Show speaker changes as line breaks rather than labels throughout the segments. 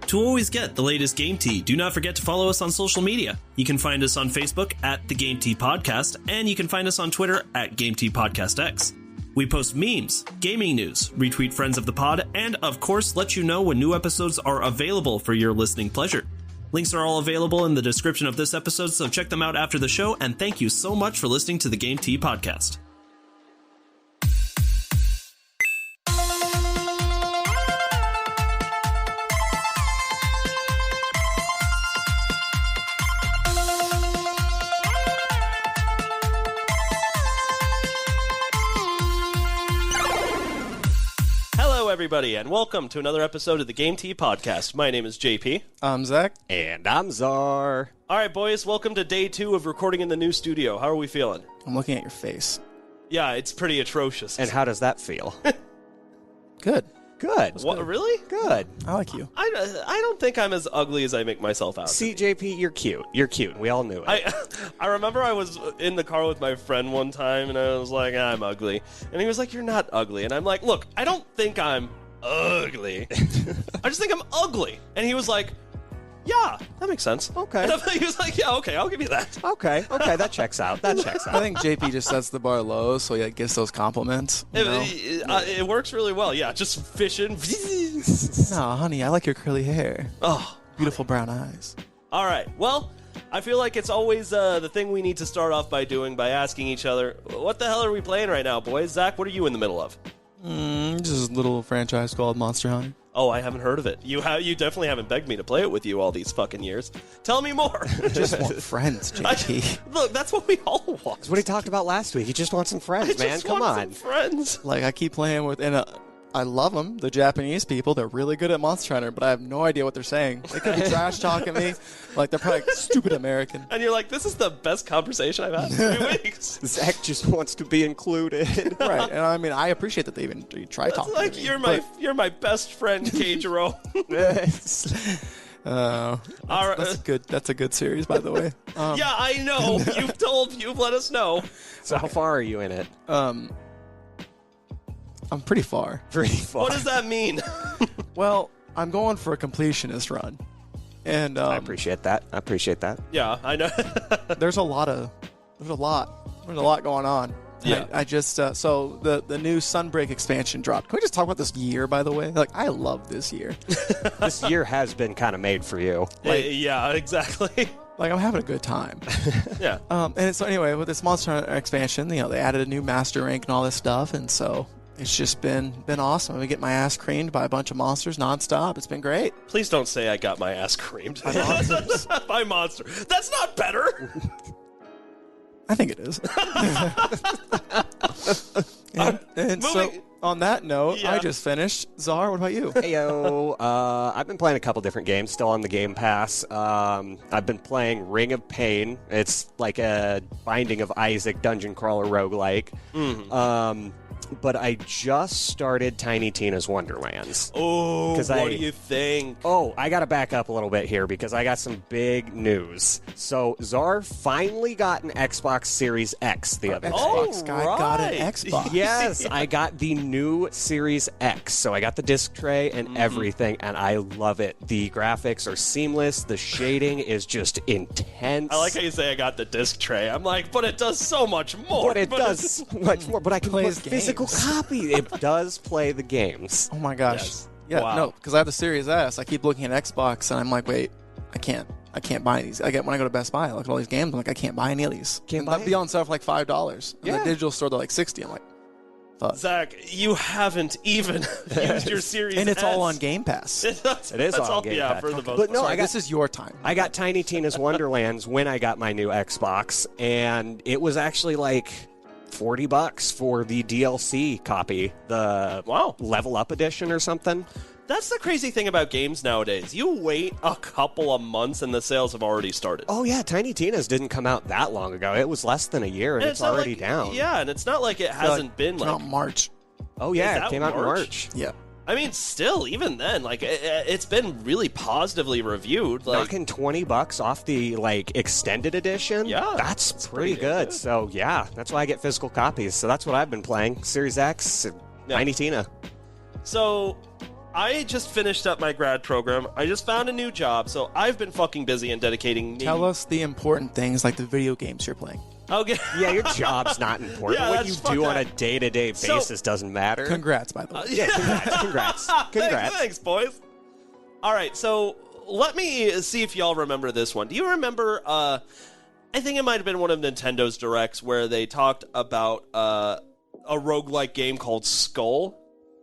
To always get the latest Game Tea, do not forget to follow us on social media. You can find us on Facebook at The Game Tea Podcast, and you can find us on Twitter at Game Tea Podcast X. We post memes, gaming news, retweet friends of the pod, and of course let you know when new episodes are available for your listening pleasure. Links are all available in the description of this episode, so check them out after the show, and thank you so much for listening to the Game Tea Podcast.
Hello, everybody, and welcome to another episode of the Game Tea Podcast. My name is JP.
I'm Zach.
And I'm Czar.
All right, boys, welcome to day 2 of recording in the new studio. How are we feeling?
I'm looking at your face.
Yeah, it's pretty atrocious.
And how does that feel?
Good.
Good.
What, really?
Good.
I like you.
I don't think I'm as ugly as I make myself out.
See, JP, you're cute. You're cute. We all knew it.
I remember I was in the car with my friend one time, and I was like, I'm ugly. And he was like, you're not ugly. And I'm like, look, I don't think I'm ugly. I just think I'm ugly. And he was like, yeah, that makes sense.
Okay.
And he was like, yeah, okay, I'll give you that.
Okay, that checks out. That checks out.
I think JP just sets the bar low, so he gets those compliments. You know?
It works really well, yeah. Just fishing.
No, honey, I like your curly hair.
Oh,
Beautiful brown eyes.
all right. Well, I feel like it's always the thing we need to start off by doing, by asking each other, what the hell are we playing right now, boys? Zach, what are you in the middle of?
Just a little franchise called Monster Hunter.
Oh, I haven't heard of it. You definitely haven't begged me to play it with you all these fucking years. Tell me more.
Just want friends, JP.
Look, that's what we all want.
That's what he talked about last week. He just wants some friends,
I
man.
just
Come
want
on.
some friends.
Like, I keep playing with... I love them, the Japanese people. They're really good at Monster Hunter, but I have no idea what they're saying. They could be trash talking me. Like, they're probably stupid American.
And you're like, this is the best conversation I've had in 3 weeks.
Zach just wants to be included.
Right, and I mean, I appreciate that they even try
It's
talking
like,
to me.
you're my best friend, Keijiro.
That's a good series, by the way.
Yeah, I know. You've let us know.
So how far are you in it?
I'm pretty far.
Pretty far.
What does that mean?
Well, I'm going for a completionist run, and
I appreciate that.
Yeah, I know.
there's a lot going on.
Yeah.
I just so the new Sunbreak expansion dropped. Can we just talk about this year, by the way? Like, I love this year.
This year has been kind of made for you.
Yeah, exactly.
Like, I'm having a good time.
Yeah.
And so anyway, with this Monster Hunter expansion, they added a new master rank and all this stuff, and so it's just been awesome. I've been getting my ass creamed by a bunch of monsters nonstop. It's been great.
Please don't say I got my ass creamed.
By monsters.
By monster. That's not better.
I think it is. and so, on that note,
Yeah.
I just finished. Czar, what about you?
Heyo. I've been playing a couple different games, still on the Game Pass. I've been playing Ring of Pain. It's like a Binding of Isaac dungeon crawler roguelike. But I just started Tiny Tina's Wonderlands.
Oh, what
'Cause
do you think?
Oh, I got to back up a little bit here because I got some big news. So, Czar finally got an Xbox Series X the other day.
Xbox guy got an
right.
Xbox.
Yes, I got the new Series X. So I got the disc tray and everything, and I love it. The graphics are seamless. The shading is just intense.
I like how you say I got the disc tray. I'm like, but it does so much more.
But it does so much more. But I can play
Plays
physical copy. It does play the games.
Oh my gosh.
Yes.
Yeah,
Wow.
no, because I have the Series S. I keep looking at Xbox, and I'm like, wait, I can't buy these. When I go to Best Buy, I look at all these games. I'm like, I can't buy any of these.
Can't
and
buy
they'll be on sale for like $5. In
Yeah.
the digital store, they're like $60. I'm like, fuck.
Zach, you haven't even used your Series
And it's all
S.
on Game Pass.
It is
That's
on
all,
Game
yeah,
Pass.
for the most
But no,
part.
I got
This is your time.
I got Tiny Tina's Wonderlands when I got my new Xbox, and it was actually like $40 for the DLC copy, the Level Up edition or something.
That's the crazy thing about games nowadays. You wait a couple of months and the sales have already started.
Oh yeah, Tiny Tina's didn't come out that long ago. It was less than a year, and it's
not
already
like,
down.
Yeah, and it's not like it hasn't been
Not
like.
March.
Oh
Is
yeah,
that
it came out in
March?
March.
Yeah.
I mean, still, even then, like it's been really positively reviewed. Like,
Knocking $20 off the extended edition.
Yeah,
that's pretty
pretty
good.
good.
So yeah, that's why I get physical copies. So that's what I've been playing. Series X, Tiny Tina.
so I just finished up my grad program. I just found a new job, so I've been fucking busy and dedicating.
Tell us the important things like the video games you're playing.
Okay.
Yeah, your job's not important.
Yeah,
What you
fuck
do on a
that.
day-to-day basis doesn't matter.
Congrats, by the way.
Yeah, congrats.
Thanks, boys. All right, so let me see if y'all remember this one. Do you remember, I think it might have been one of Nintendo's Directs where they talked about a roguelike game called Skull?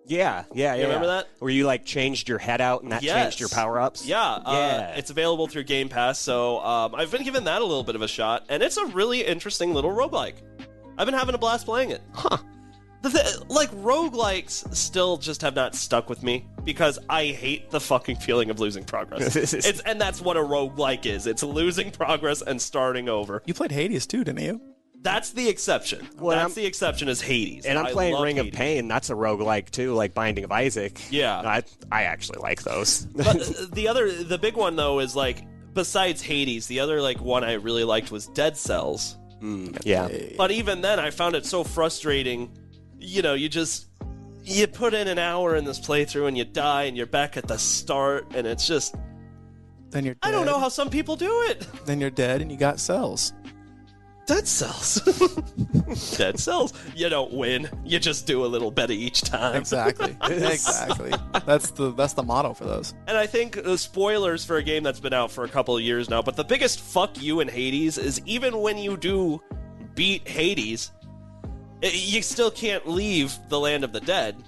Yeah.
You remember that?
Where you, like, changed your head out and that changed your power-ups?
Yeah. It's available through Game Pass, so I've been giving that a little bit of a shot, and it's a really interesting little roguelike. I've been having a blast playing it.
Huh.
Roguelikes still just have not stuck with me because I hate the fucking feeling of losing progress. And that's what a roguelike is. It's losing progress and starting over.
You played Hades too, didn't you?
That's the exception. The exception is Hades.
And I'm playing Ring
Hades.
of Pain. That's a roguelike, too, like Binding of Isaac.
Yeah.
I actually like those.
But the big one, though, is, like, besides Hades, the other, like, one I really liked was Dead Cells.
Yeah.
But even then, I found it so frustrating. You know, you put in an hour in this playthrough and you die and you're back at the start, and it's just...
Then you're dead.
I don't know how some people do it.
Then you're dead and you got cells.
Dead Cells. Dead Cells. You don't win. You just do a little better each time.
Exactly. Exactly. That's the motto for those.
And I think spoilers for a game that's been out for a couple of years now, but the biggest fuck you in Hades is even when you do beat Hades, you still can't leave the land of the dead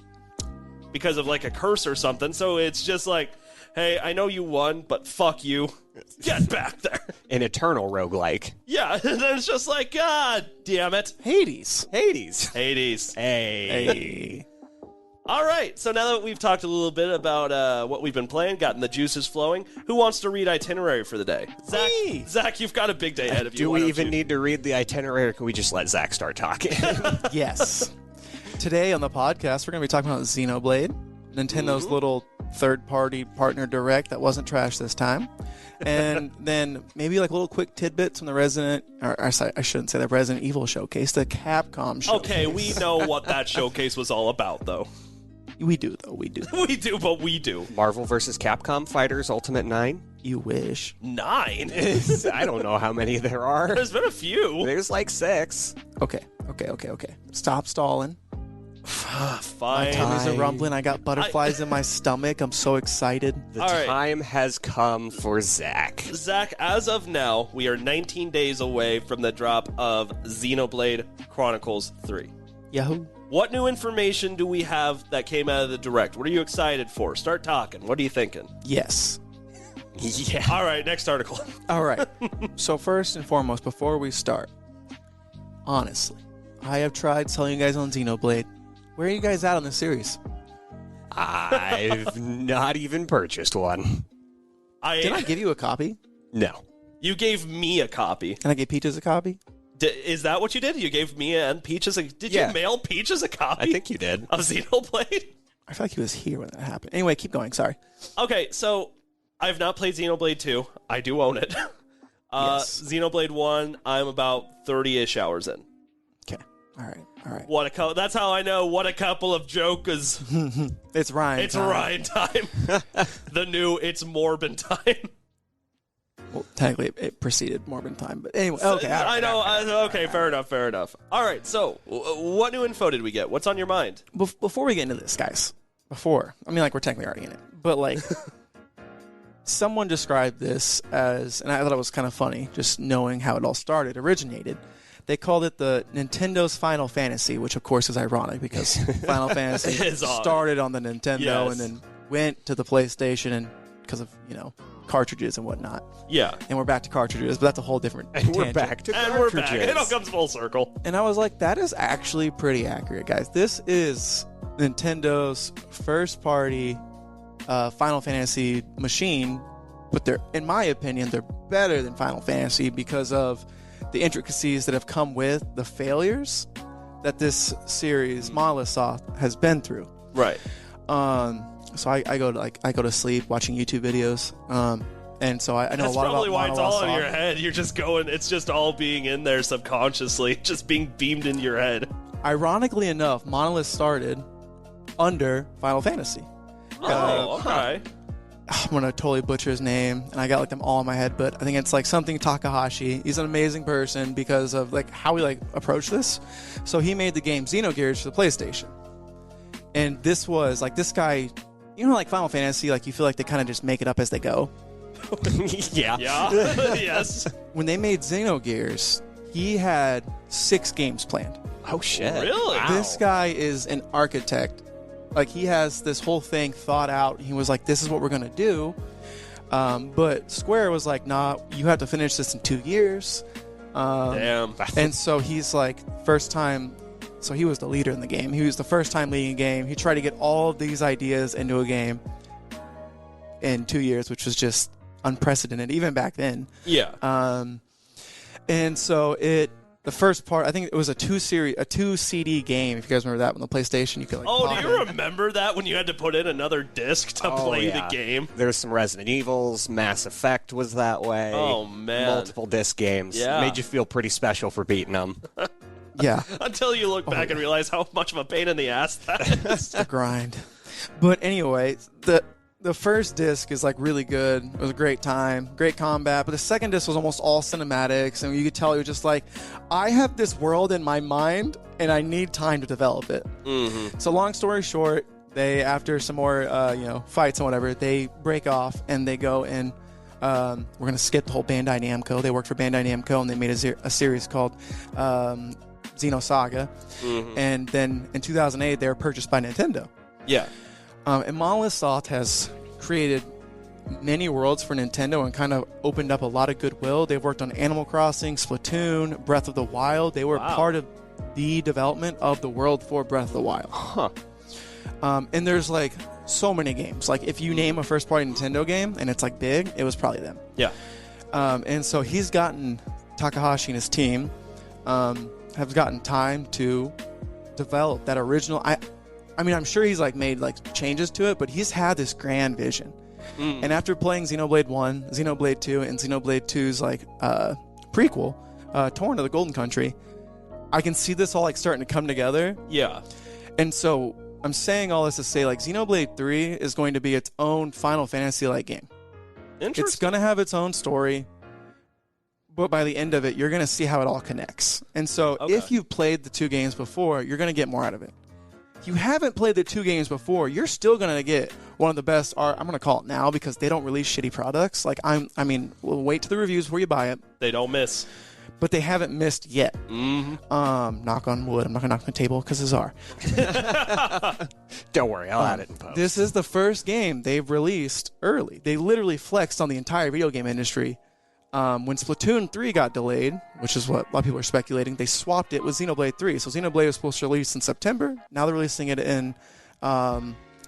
because of like a curse or something. So it's just like, hey, I know you won, but fuck you. Get back there.
An eternal roguelike.
Yeah, and then it's just like, God damn it.
Hades.
Hades.
Hey.
All right, so now that we've talked a little bit about what we've been playing, gotten the juices flowing, who wants to read itinerary for the day? Zach, you've got a big day ahead of you.
Do we even need to read the itinerary, or can we just let Zach start talking?
Yes. Today on the podcast, we're going to be talking about Xenoblade, Nintendo's little third-party partner direct that wasn't trash this time. And then maybe like little quick tidbits from the I shouldn't say the Resident Evil showcase, the Capcom showcase.
Okay, we know what that showcase was all about, though.
We do, though. We do.
we do.
Marvel vs. Capcom Fighters Ultimate 9?
You wish.
9?
I don't know how many there are.
There's been a few.
There's like 6.
Okay. Stop stalling. My
Fine.
tummy's a rumbling. I got butterflies in my stomach. I'm so excited.
The
All right.
time has come for Zach.
Zach, as of now, we are 19 days away from the drop of Xenoblade Chronicles 3.
Yahoo.
What new information do we have that came out of the Direct? What are you excited for? Start talking. What are you thinking?
Yes.
Yeah.
All right, next article.
All right. So first and foremost, before we start, honestly, I have tried selling you guys on Xenoblade. Where are you guys at on this series?
I've not even purchased one.
Did I give you a copy?
No.
You gave me a copy.
And I gave Peaches a copy?
Is that what you did? You gave me and Peaches a... Did
Yeah.
you mail Peaches a copy?
I think you did.
Of Xenoblade?
I feel like he was here when that happened. Anyway, keep going. Sorry.
Okay, so I've not played Xenoblade 2. I do own it.
Yes.
Xenoblade 1, I'm about 30-ish hours in.
Okay. All right.
That's how I know what a couple of jokers.
It's Ryan.
It's Ryan time. The new It's Morbin time.
Well, technically, it preceded Morbin time, but anyway. Okay.
I know. Okay, fair enough. All right, so what new info did we get? What's on your mind?
Before we get into this, guys, we're technically already in it, but like, someone described this as, and I thought it was kind of funny, just knowing how it all originated. They called it the Nintendo's Final Fantasy, which of course is ironic because Final Fantasy started on the Nintendo and then went to the PlayStation, and because of cartridges and whatnot.
Yeah,
and we're back to cartridges, but that's a whole different.
We're back to cartridges.
It all comes full circle.
And I was like, that is actually pretty accurate, guys. This is Nintendo's first-party Final Fantasy machine, but in my opinion, they're better than Final Fantasy because of the intricacies that have come with the failures that this series, Monolith Soft, has been through.
Right.
So I go to sleep watching YouTube videos. And so I know
That's
a lot about
probably why it's all in
Monolith
your
Soft.
head. You're just going. It's just all being in there subconsciously, just being beamed into your head.
Ironically enough, Monolith started under Final Fantasy.
Oh, okay.
I'm gonna totally butcher his name, and I got like them all in my head, but I think it's like something Takahashi. He's an amazing person because of like how he like approached this. So he made the game Xenogears for the PlayStation, and this was like this guy, you know, like Final Fantasy, like you feel like they kind of just make it up as they go.
Yeah.
Yeah. Yes.
When they made Xenogears, he had 6 games planned.
Oh shit.
Really?
Wow.
This guy is an architect. Like, he has this whole thing thought out. He was like, this is what we're going to do. But Square was like, nah, you have to finish this in 2 years.
Damn.
And so he's like, first time. So he was the leader in the game. He was the first time leading a game. He tried to get all of these ideas into a game in 2 years, which was just unprecedented, even back then.
Yeah.
And so the first part, I think it was a 2 CD game. If you guys remember that on the PlayStation, you could like.
Oh,
pop
do you
in.
remember that when you had to put in another disc to play the game?
There's some Resident Evils. Mass Effect was that way.
Oh, man.
Multiple disc games.
Yeah.
Made you feel pretty special for beating them.
Yeah,
Until you look back and realize how much of a pain in the ass that is.
the grind. But anyway, the first disc is like really good. It was a great time, great combat. But the second disc was almost all cinematics, and you could tell he was just like, I have this world in my mind, and I need time to develop it.
Mm-hmm.
So long story short, they, after some more fights and whatever, they break off and they go and we're gonna skip the whole Bandai Namco. They worked for Bandai Namco, and they made a series called XenoSaga.
Mm-hmm.
And then in 2008, they were purchased by Nintendo.
Yeah.
And Monolith Soft has created many worlds for Nintendo and kind of opened up a lot of goodwill. They've worked on Animal Crossing, Splatoon, Breath of the Wild. They were part of the development of the world for Breath of the Wild.
Huh.
And there's like so many games. Like if you name a first-party Nintendo game and it's like big, it was probably them.
Yeah.
And so he's gotten, Takahashi and his team have gotten time to develop that original. I mean, I'm sure he's like made like changes to it, but he's had this grand vision. And after playing Xenoblade 1, Xenoblade 2, and Xenoblade 2's like prequel, Torn to the Golden Country, I can see this all like starting to come together.
Yeah.
And so I'm saying all this to say like Xenoblade 3 is going to be its own Final Fantasy-like game.
Interesting.
It's going to have its own story, but by the end of it, you're going to see how it all connects. And so if you've played the 2 games before, you're going to get more out of it. If you haven't played the 2 games before, you're still going to get one of the best art. I'm going to call it now because they don't release shitty products. Like we'll wait to the reviews before you buy it.
They don't miss.
But they haven't missed yet.
Mm-hmm.
Knock on wood. I'm not going to knock on the table because it's are.
Don't worry, I'll add it in post.
This is the first game they've released early. They literally flexed on the entire video game industry. When Splatoon 3 got delayed, which is what a lot of people are speculating, they swapped it with Xenoblade 3. So Xenoblade was supposed to release in September. Now they're releasing it in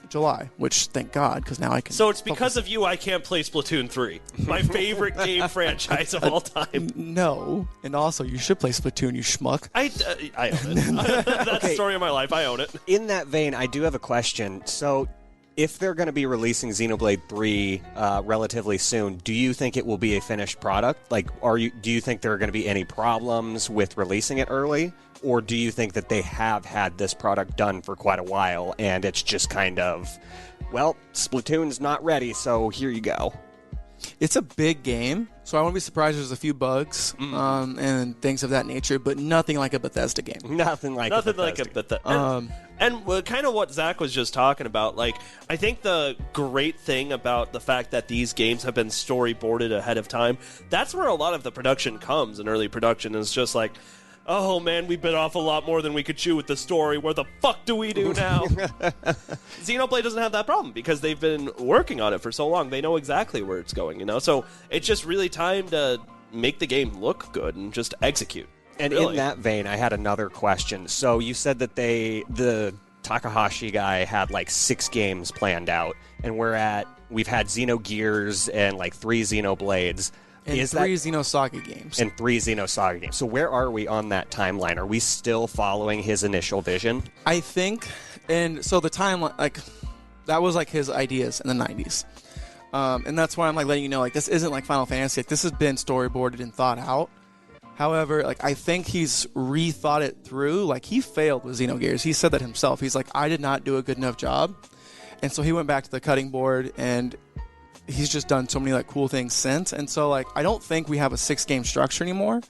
July, which thank God, because now I can.
So it's because of you I can't play Splatoon 3, my favorite game franchise of all time.
No, and also you should play Splatoon, you schmuck.
I own it. That's the story of my life. I own it.
In that vein, I do have a question. So, if they're going to be releasing Xenoblade 3 relatively soon, do you think it will be a finished product? Like, do you think there are going to be any problems with releasing it early? Or do you think that they have had this product done for quite a while and it's just kind of, well, Splatoon's not ready, so here you go?
It's a big game, so I won't be surprised if there's a few bugs and things of that nature, but nothing like a Bethesda game.
Nothing like a
Bethesda. And kind of what Zach was just talking about, like, I think the great thing about the fact that these games have been storyboarded ahead of time, that's where a lot of the production comes in early production. Is just like, oh man, we bit off a lot more than we could chew with the story. What the fuck do we do now? Xenoblade doesn't have that problem because they've been working on it for so long. They know exactly where it's going, you know? So it's just really time to make the game look good and just execute.
And
really.
In that vein, I had another question. So you said that the Takahashi guy had like 6 games planned out, and we've had Xenogears and like 3 Xenoblades.
And 3 XenoSaga games.
And 3 XenoSaga games. So where are we on that timeline? Are we still following his initial vision?
I think, and so the timeline, like, that was like his ideas in the 90s. And that's why I'm like letting you know, like, this isn't like Final Fantasy. Like, this has been storyboarded and thought out. However, like, I think he's rethought it through. Like, he failed with Xenogears. He said that himself. He's like, I did not do a good enough job. And so he went back to the cutting board, and he's just done so many like cool things since. And so like I don't think we have a 6-game structure anymore.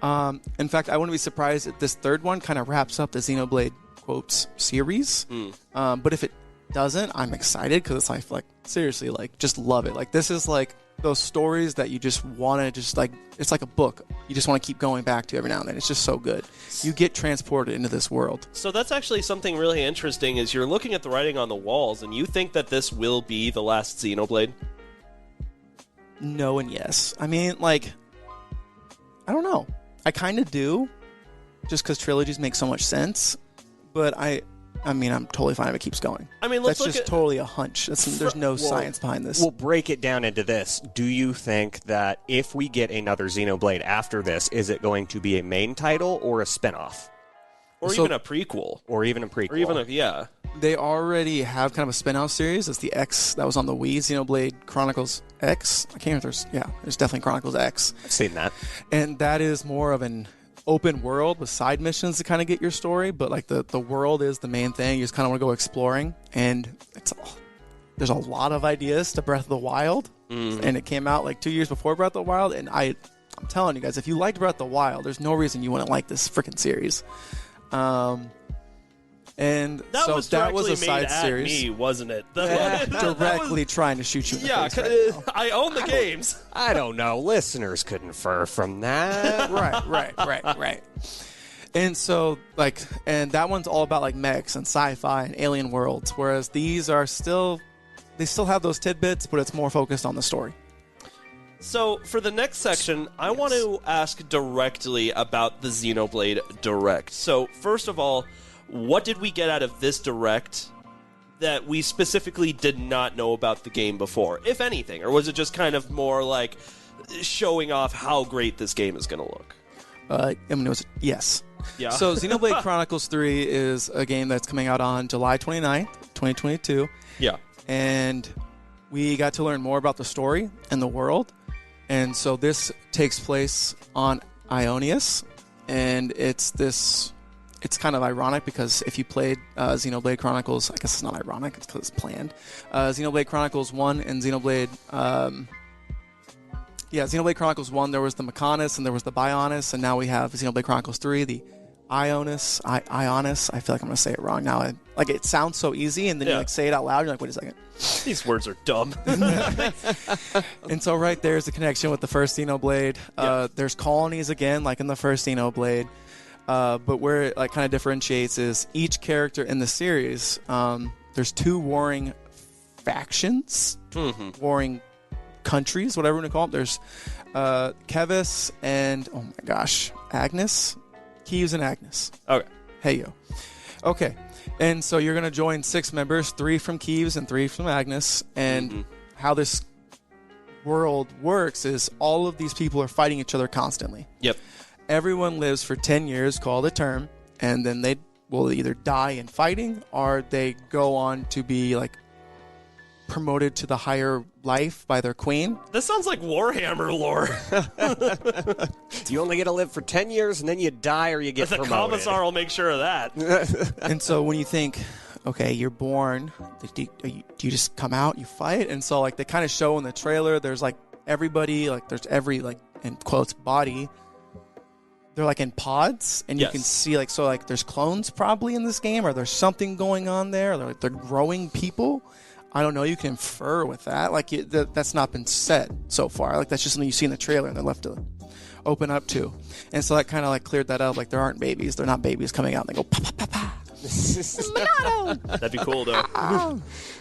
In fact, I wouldn't be surprised if this third one kind of wraps up the Xenoblade quotes series. But if it doesn't, I'm excited because it's like seriously, like just love it. Like this is like those stories that you just want to just like, it's like a book. You just want to keep going back to every now and then. It's just so good. You get transported into this world.
So that's actually something really interesting is you're looking at the writing on the walls and you think that this will be the last Xenoblade?
No and yes. I mean, like, I don't know. I kind of do, just because trilogies make so much sense. But I mean, I'm totally fine if it keeps going.
I mean, let's
That's just totally a hunch. There's no science behind this.
We'll break it down into this. Do you think that if we get another Xenoblade after this, is it going to be a main title or a spinoff?
Or even a prequel.
Or even a prequel.
Or even yeah.
They already have kind of a spin-off series. It's the X that was on the Wii, Xenoblade Chronicles X. I can't remember if there's definitely Chronicles X.
I've seen that.
And that is more of an open world with side missions to kind of get your story, but like the world is the main thing. You just kind of want to go exploring, and there's a lot of ideas to Breath of the Wild, and it came out like 2 years before Breath of the Wild, and I'm telling you guys, if you liked Breath of the Wild, there's no reason you wouldn't like this freaking series. And
that
so
was
that was a side
at
series.
me, wasn't it?
Directly trying to shoot you in the face right now.
I own the games.
I don't know. Listeners could infer from that.
Right. And so, like, and that one's all about like mechs and sci-fi and alien worlds, whereas these are they still have those tidbits, but it's more focused on the story.
So, for the next section, I want to ask directly about the Xenoblade Direct. So, first of all, what did we get out of this Direct that we specifically did not know about the game before, if anything? Or was it just kind of more like showing off how great this game is going to look?
I mean, it was, yes.
Yeah.
So, Xenoblade Chronicles 3 is a game that's coming out on July 29th, 2022.
Yeah.
And we got to learn more about the story and the world. And so this takes place on Ionius, and it's kind of ironic because if you played Xenoblade Chronicles, I guess it's not ironic, it's because it's planned. Xenoblade Chronicles 1 and Xenoblade Chronicles 1, there was the Mechonis and there was the Bionis, and now we have Xenoblade Chronicles 3, the Ionis. I feel like I'm going to say it wrong now. Like, it sounds so easy, and then you like say it out loud, and you're like, wait a second.
These words are dumb.
And so right there's the connection with the first Xenoblade. There's colonies again, like in the first Xenoblade. But where it like kind of differentiates is each character in the series, there's 2 warring factions, warring countries, whatever you want to call them. There's Kevis and, oh my gosh, Agnes? Kieves and Agnes.
Okay.
Hey, yo. Okay. And so you're going to join 6 members, 3 from Kieves and 3 from Agnes. And how this world works is all of these people are fighting each other constantly.
Yep.
Everyone lives for 10 years, called a term, and then they will either die in fighting or they go on to be like promoted to the higher life by their queen.
This sounds like Warhammer lore.
You only get to live for 10 years and then you die or you get
The
promoted.
commissar will make sure of that.
And so when you think, okay, you're born, do you just come out, you fight? And so like they kind of show in the trailer, there's like everybody, like there's every like in quotes body. They're like in pods, and you can see like, so like there's clones probably in this game, or there's something going on there. They're growing people. I don't know. You can infer with that. Like that's not been said so far. Like that's just something you see in the trailer, and they're left to open up to. And so that kind of like cleared that up. Like there aren't babies. They're not babies coming out and they go pa pa pa pa.
That'd be cool, though.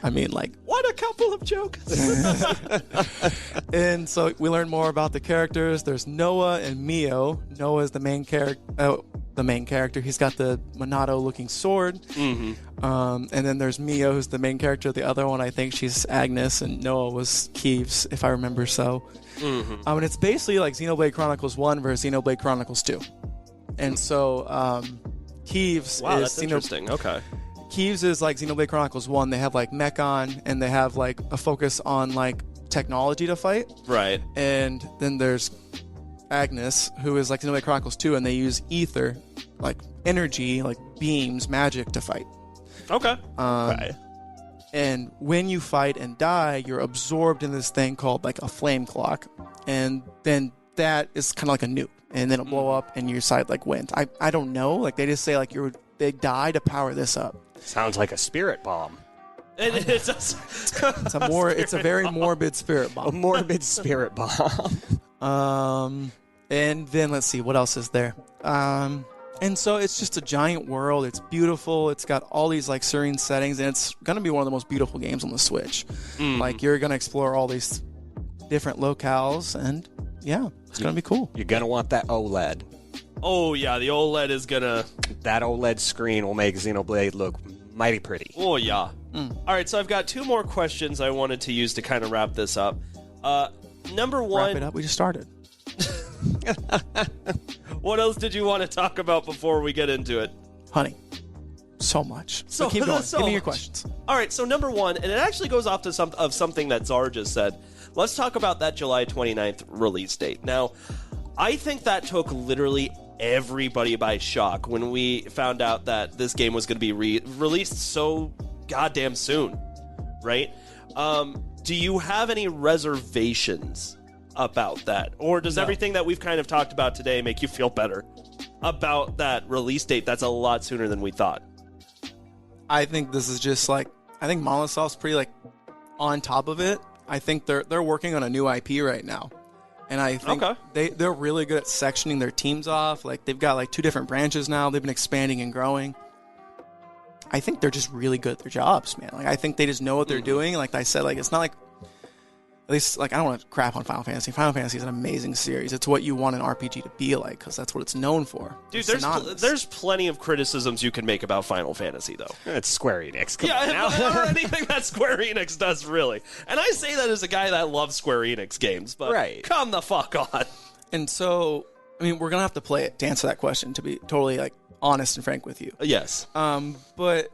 I mean, like,
what a couple of jokes.
And so we learn more about the characters. There's Noah and Mio. Noah is the main character. He's got the Monado-looking sword. And then there's Mio, who's the main character. The other one, I think she's Agnes, and Noah was Kieves, if I remember so. And it's basically like Xenoblade Chronicles 1 versus Xenoblade Chronicles 2. And so Kieves
that's interesting. Okay.
Kieves is like Xenoblade Chronicles 1. They have like Mechon, and they have like a focus on like technology to fight.
Right.
And then there's Agnes, who is like Xenoblade Chronicles 2, and they use ether, like energy, like beams, magic to fight.
Okay. Right.
And when you fight and die, you're absorbed in this thing called like a flame clock. And then that is kind of like a nuke. And then it'll blow up and your side like wins. I don't know. Like they just say like they die to power this up.
Sounds like a spirit bomb.
It's
a very morbid spirit
A
bomb.
morbid spirit bomb.
And then let's see what else is there. And so it's just a giant world. It's beautiful. It's got all these like serene settings, and it's gonna be one of the most beautiful games on the Switch. Like you're gonna explore all these different locales, and yeah, it's gonna be cool.
You're gonna want that OLED.
Oh yeah, the OLED is gonna.
That OLED screen will make Xenoblade look mighty pretty.
Oh yeah. All right, so I've got 2 more questions I wanted to use to kind of wrap this up. Number one.
Wrap it up. We just started.
What else did you want to talk about before we get into it?
Honey, so much.
So
keep going.
so
Give me your
much.
questions.
All right, so number one, and it actually goes off to something that Czar just said. Let's talk about that July 29th release date. Now, I think that took literally everybody by shock when we found out that this game was going to be released so goddamn soon, right? Do you have any reservations about that? Or does everything that we've kind of talked about today make you feel better about that release date that's a lot sooner than we thought?
I think this is just like, I think Molotow's pretty like on top of it. I think they're working on a new IP right now. And I think they're really good at sectioning their teams off. Like they've got like 2 different branches now. They've been expanding and growing. I think they're just really good at their jobs, man. Like I think they just know what they're doing. Like I said, like it's not like, at least like I don't want to crap on Final Fantasy. Final Fantasy is an amazing series. It's what you want an RPG to be like because that's what it's known for.
Dude, there's plenty of criticisms you can make about Final Fantasy though.
It's Square Enix. Come on now.
Or anything that Square Enix does, really. And I say that as a guy that loves Square Enix games, but come the fuck on.
And so, I mean, we're gonna have to play it to answer that question. To be totally like honest and frank with you.
Yes.
But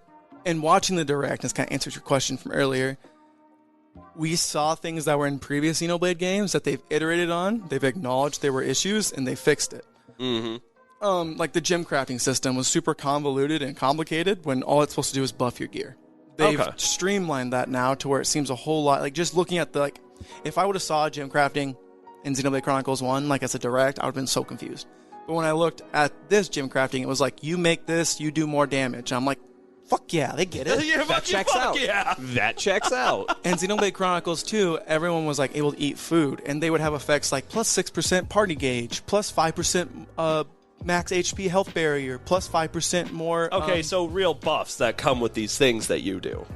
in watching the direct, this kind of answers your question from earlier. We saw things that were in previous Xenoblade games that they've iterated on. They've acknowledged there were issues and they fixed it. Like the gem crafting system was super convoluted and complicated when all it's supposed to do is buff your gear. They've streamlined that now to where it seems a whole lot like just looking at the like. If I would have saw gem crafting in Xenoblade Chronicles 1 like as a direct, I would have been so confused. But when I looked at this gem crafting, it was like you make this, you do more damage. And I'm like, fuck yeah, they get it.
That checks out. Yeah.
That checks out.
And Xenoblade Chronicles 2, everyone was like able to eat food, and they would have effects like plus 6% party gauge, plus 5% max HP health barrier, plus 5% more.
Okay, so real buffs that come with these things that you do.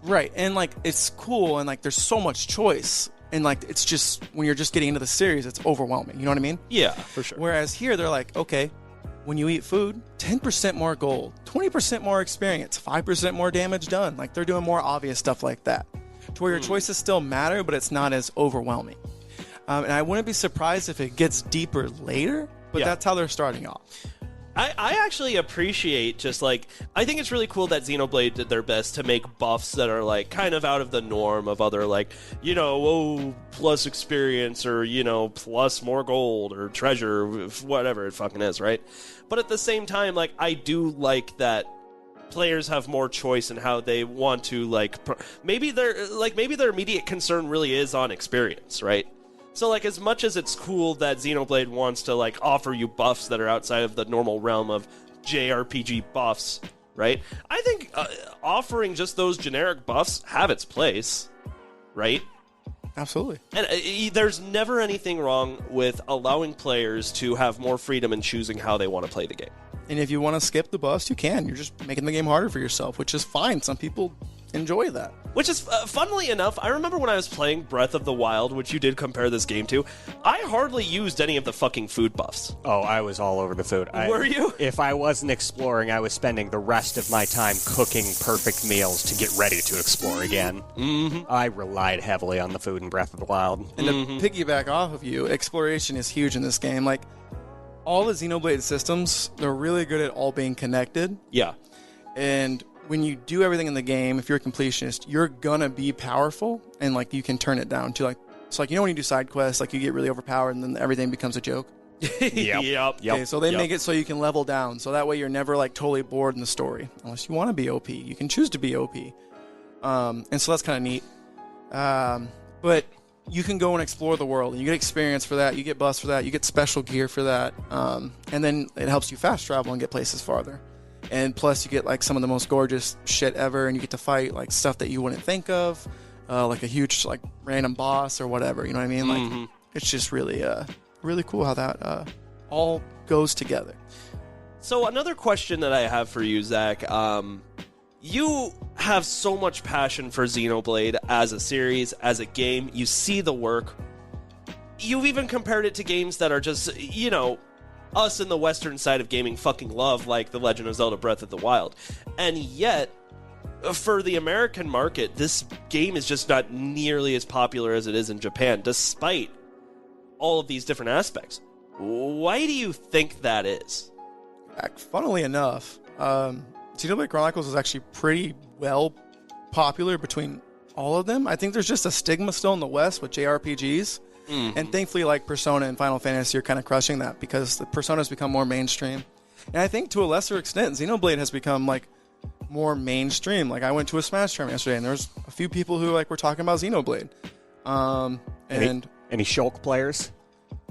Right, and like it's cool, and like there's so much choice, and like it's just when you're just getting into the series, it's overwhelming. You know what I mean?
Yeah, for sure.
Whereas here, they're like, okay, when you eat food, 10% more gold, 20% more experience, 5% more damage done. Like they're doing more obvious stuff like that, to where your choices still matter, but it's not as overwhelming. And I wouldn't be surprised if it gets deeper later, but that's how they're starting off.
I actually appreciate just like, I think it's really cool that Xenoblade did their best to make buffs that are like kind of out of the norm of other like, you know, plus experience or, you know, plus more gold or treasure, whatever it fucking is, right? But at the same time, like, I do like that players have more choice in how they want to like, maybe their immediate concern really is on experience, right? So, like, as much as it's cool that Xenoblade wants to, like, offer you buffs that are outside of the normal realm of JRPG buffs, right? I think offering just those generic buffs have its place, right?
Absolutely.
And there's never anything wrong with allowing players to have more freedom in choosing how they want to play the game.
And if you want to skip the buffs, you can. You're just making the game harder for yourself, which is fine. Some people enjoy that.
Which is, funnily enough, I remember when I was playing Breath of the Wild, which you did compare this game to, I hardly used any of the fucking food buffs.
Oh, I was all over the food.
Were you?
If I wasn't exploring, I was spending the rest of my time cooking perfect meals to get ready to explore again.
Mm-hmm.
I relied heavily on the food in Breath of the Wild.
And to piggyback off of you, exploration is huge in this game. Like, all the Xenoblade systems, they're really good at all being connected.
Yeah.
And when you do everything in the game, if you're a completionist, you're gonna be powerful, and like you can turn it down to like, so like, you know, when you do side quests, like you get really overpowered and then everything becomes a joke.
Yep.
Okay, so they make it so you can level down, so that way you're never like totally bored in the story, unless you want to be OP. You can choose to be OP. And so that's kind of neat. But you can go and explore the world, and you get experience for that, you get buffs for that, you get special gear for that, and then it helps you fast travel and get places farther. And plus you get like some of the most gorgeous shit ever, and you get to fight like stuff that you wouldn't think of, like a huge like random boss or whatever, you know what I mean? Like it's just really really cool how that all goes together.
So another question that I have for you, Zach, you have so much passion for Xenoblade as a series, as a game. You see the work. You've even compared it to games that are just, you know, us in the Western side of gaming fucking love, like The Legend of Zelda Breath of the Wild. And yet, for the American market, this game is just not nearly as popular as it is in Japan, despite all of these different aspects. Why do you think that is?
Funnily enough, Xenoblade Chronicles is actually pretty well popular between all of them. I think there's just a stigma still in the West with JRPGs. And thankfully, like Persona and Final Fantasy are kind of crushing that because the Persona has become more mainstream. And I think to a lesser extent, Xenoblade has become like more mainstream. Like I went to a Smash tournament yesterday, and there was a few people who like were talking about Xenoblade.
Any Shulk players?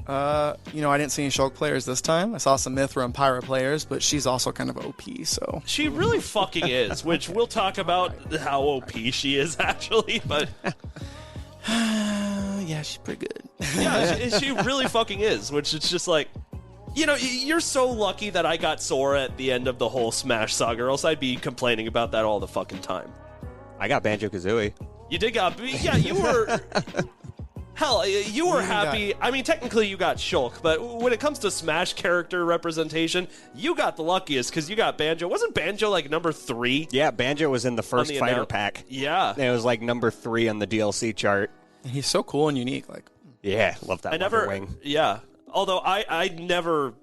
You know, I didn't see any Shulk players this time. I saw some Mithra and Pyra players, but she's also kind of OP, so...
She really fucking is, which we'll talk about how OP she is, actually, but...
yeah, she's pretty good.
Yeah, she really fucking is, which is just like... You know, you're so lucky that I got Sora at the end of the whole Smash saga, or else I'd be complaining about that all the fucking time.
I got Banjo-Kazooie.
You did got... Yeah, you were... Hell, you were happy. I mean, technically you got Shulk, but when it comes to Smash character representation, you got the luckiest because you got Banjo. Wasn't Banjo like number 3?
Yeah, Banjo was in the first fighter pack.
Yeah.
And it was like number 3 on the DLC chart.
And he's so cool and unique. Like,
yeah, love that Wonder Wing.
Yeah. Although I never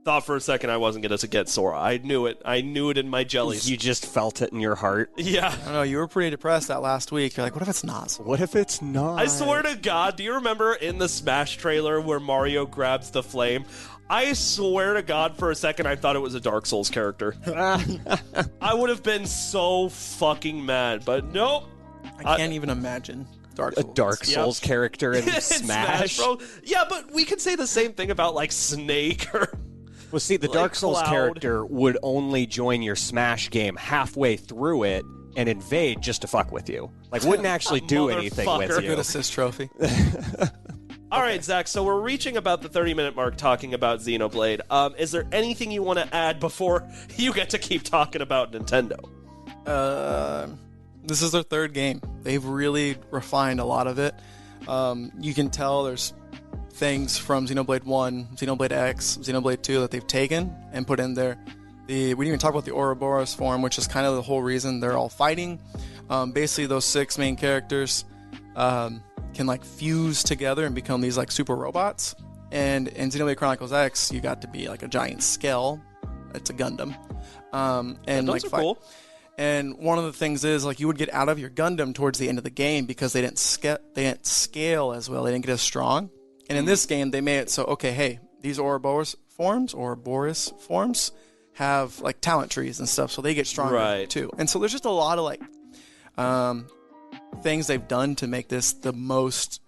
thought for a second I wasn't going to get Sora. I knew it. I knew it in my jellies.
You just felt it in your heart.
Yeah.
I don't know. You were pretty depressed that last week. You're like, what if it's not?
What if it's not?
I swear to God, do you remember in the Smash trailer where Mario grabs the flame? I swear to God, for a second, I thought it was a Dark Souls character. I would have been so fucking mad, but nope.
I can't even imagine Dark Souls.
A Dark Souls character in Smash.
Bro. Yeah, but we could say the same thing about, like, Snake or...
Well, see, the
like
Dark Souls
Cloud.
character would only join your Smash game halfway through it and invade just to fuck with you. Like, wouldn't actually do anything with
Motherfucker.
you.
Good assist trophy.
All right, Zach, so we're reaching about the 30-minute mark talking about Xenoblade. Is there anything you want to add before you get to keep talking about Nintendo?
This is their third game. They've really refined a lot of it. You can tell there's things from Xenoblade 1, Xenoblade X, Xenoblade 2 that they've taken and put in there. We didn't even talk about the Ouroboros form, which is kind of the whole reason they're all fighting. Basically, those 6 main characters can like fuse together and become these like super robots. And in Xenoblade Chronicles X, you got to be like a giant Skell. It's a Gundam. And like
are cool.
And one of the things is like you would get out of your Gundam towards the end of the game because they didn't scale as well. They didn't get as strong. And in this game, they made it so, okay, hey, these Ouroboros forms have like talent trees and stuff, so they get stronger too. And so there's just a lot of like things they've done to make this the most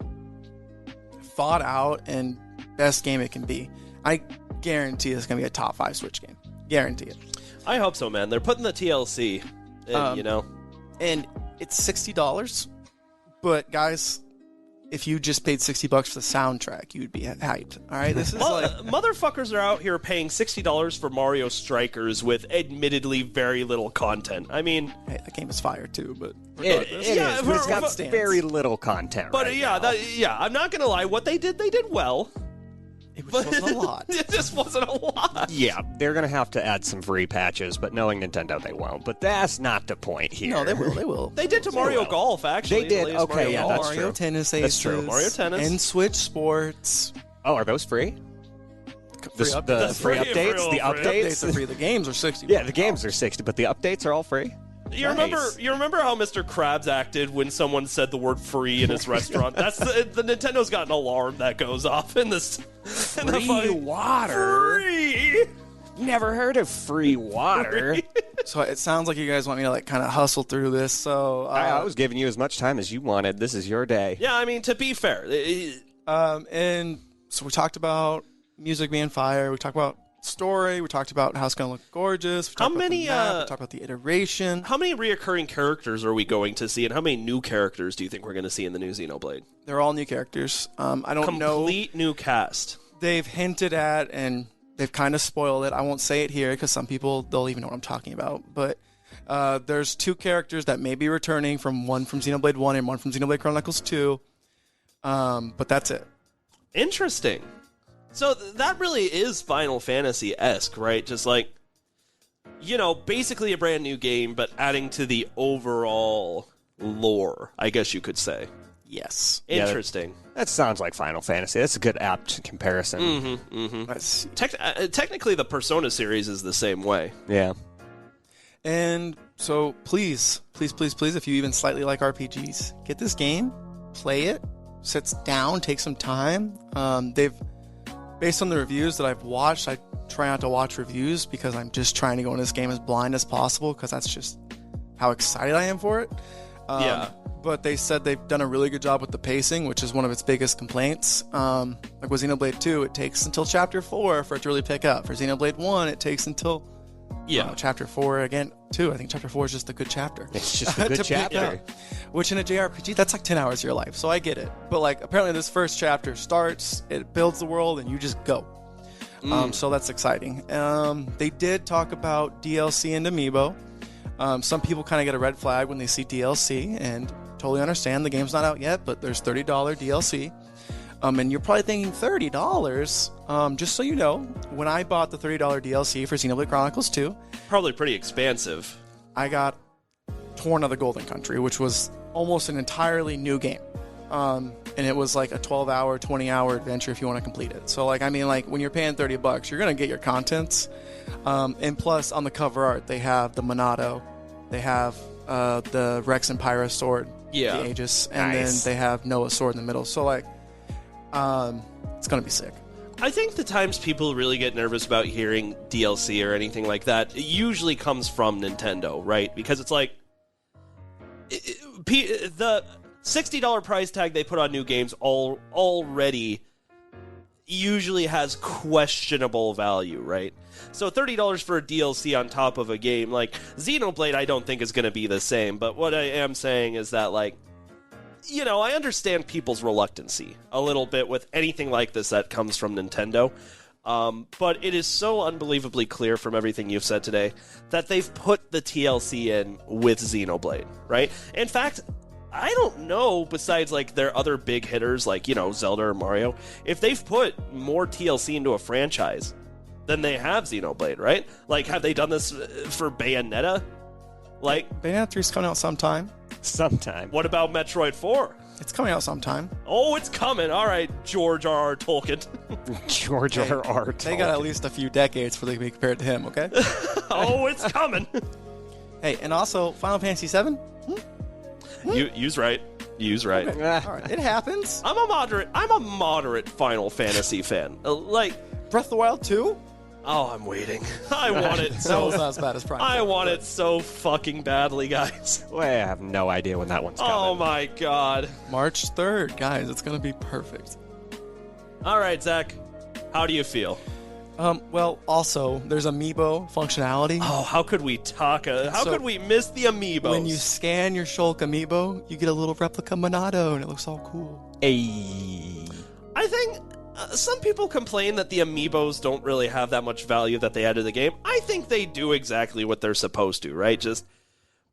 thought out and best game it can be. I guarantee it's going to be a top 5 Switch game. Guarantee it.
I hope so, man. They're putting the TLC in, you know.
And it's $60, but guys, if you just paid $60 for the soundtrack, you'd be hyped. All right, this is like
motherfuckers are out here paying $60 for Mario Strikers with admittedly very little content. I mean,
hey, that game is fire too, but
it is. But it's got very little content.
But
right
I'm not gonna lie. What they did well.
It just wasn't a lot.
It just wasn't a lot.
Yeah, they're going to have to add some free patches, but knowing Nintendo, they won't. But that's not the point here.
No, they will. They will.
They did to Mario Golf, actually.
They did. Okay,
Mario
yeah,
Golf.
that's
Mario
true.
Tennis
That's
Aces.
true.
Mario Tennis.
And Switch Sports.
Oh, are those free?
Free
The
updates.
free updates? The
The updates
updates?
are free. The games are $60.
Yeah, the games are 60, but the updates are all free.
You remember how Mr. Krabs acted when someone said the word free in his restaurant? That's the Nintendo's got an alarm that goes off in this.
Free water?
Free.
Never heard of free water.
So it sounds like you guys want me to like kind of hustle through this. So
I was giving you as much time as you wanted. This is your day.
Yeah, I mean, to be fair.
And so we talked about music being fire. We talked about story. We talked about how it's going to look gorgeous. We talked about the map. We talked about the iteration.
How many reoccurring characters are we going to see, and how many new characters do you think we're going to see in the new Xenoblade?
They're all new characters. I don't know.
Complete new cast.
They've hinted at, and they've kind of spoiled it. I won't say it here because some people, they'll even know what I'm talking about. But there's 2 characters that may be returning, one from Xenoblade 1 and one from Xenoblade Chronicles 2. But that's it.
Interesting. So that really is Final Fantasy-esque, right? Just like, basically a brand new game, but adding to the overall lore, I guess you could say.
Yes.
Interesting.
That sounds like Final Fantasy. That's a good apt comparison.
Mm-hmm, mm-hmm.
Let's see.
Technically, the Persona series is the same way.
Yeah.
And so please, if you even slightly like RPGs, get this game, play it, sit down, take some time. Based on the reviews that I've watched, I try not to watch reviews because I'm just trying to go into this game as blind as possible because that's just how excited I am for it.
Yeah.
But they said they've done a really good job with the pacing, which is one of its biggest complaints. Like with Xenoblade 2, it takes until Chapter 4 for it to really pick up. For Xenoblade 1, it takes until Chapter 4 again, 2. I think Chapter 4 is just a good chapter.
It's just a good chapter.
Which in a JRPG, that's like 10 hours of your life, so I get it. But like apparently this first chapter starts, it builds the world, and you just go. So that's exciting. They did talk about DLC and Amiibo. Some people kind of get a red flag when they see DLC, and totally understand. The game's not out yet, but there's $30 DLC. And you're probably thinking $30. Just so you know, when I bought the $30 DLC for Xenoblade Chronicles 2,
Probably pretty expansive.
I got Torn of the Golden Country, which was almost an entirely new game. And it was like a 12-hour, 20-hour adventure if you want to complete it. So, like, I mean, like, when you're paying $30, you're going to get your contents. And plus, on the cover art, they have the Monado. They have the Rex and Pyra sword, the Aegis. And then they have Noah's sword in the middle. So, like, it's going to be sick.
I think the times people really get nervous about hearing DLC or anything like that, it usually comes from Nintendo, right? Because it's like, the $60 price tag they put on new games already usually has questionable value, right? So $30 for a DLC on top of a game like Xenoblade, I don't think is going to be the same. But what I am saying is that, like, I understand people's reluctancy a little bit with anything like this that comes from Nintendo. But it is so unbelievably clear from everything you've said today that they've put the TLC in with Xenoblade, right? In fact, I don't know, besides like their other big hitters like, Zelda or Mario, if they've put more TLC into a franchise than they have Xenoblade, right? Like, have they done this for Bayonetta? Like,
Bayonetta 3 is coming out sometime.
Sometime.
What about Metroid 4?
It's coming out sometime.
Oh, it's coming. All right, George R.R. Tolkien.
George R.R. Tolkien.
They got at least a few decades before they can be compared to him, okay?
Oh, it's coming.
Hey, and also, Final Fantasy 7?
Use right.
Okay. All right, it happens.
I'm a moderate Final Fantasy fan. Like,
Breath of the Wild 2?
Oh, I'm waiting. I want it
That
so.
was not as bad as Prime.
I want it so fucking badly, guys.
Well, I have no idea when that one's coming.
Oh my god.
March 3rd, guys. It's going to be perfect.
All right, Zach. How do you feel?
Well, also, there's Amiibo functionality.
Oh, how could we talk? How could we miss the Amiibos?
When you scan your Shulk Amiibo, you get a little replica Monado, and it looks all cool.
Ayy.
I think some people complain that the Amiibos don't really have that much value that they add to the game. I think they do exactly what they're supposed to, right? Just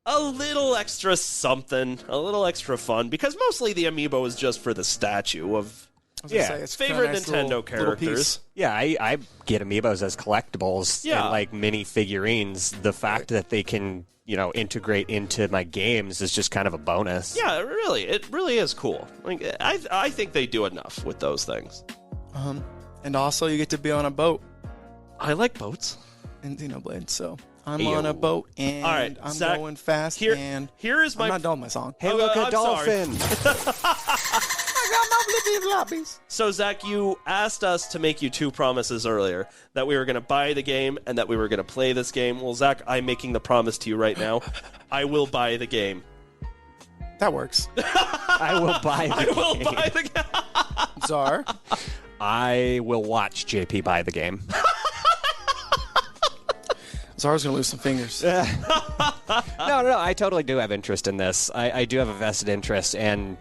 a little extra something, a little extra fun, because mostly the Amiibo is just for the statue of
It's
favorite
nice
Nintendo
little
characters.
Yeah, I get Amiibos as collectibles and like mini figurines. The fact that they can, integrate into my games is just kind of a bonus.
Yeah, it really is cool. Like, I think they do enough with those things.
And also, you get to be on a boat
I like boats.
in Xenoblade, so I'm on a boat, and
All right,
I'm
Zach,
going fast, and
here is my...
I'm not done with my song.
Hey, look, a
I'm sorry.
dolphin!
So, Zach, you asked us to make you two promises earlier, that we were going to buy the game and that we were going to play this game. Well, Zach, I'm making the promise to you right now. I will buy the game.
That works.
I will buy the game.
I will buy the game.
Czar.
I will watch JP buy the game.
Czar's going to lose some fingers.
No, I totally do have interest in this. I do have a vested interest, and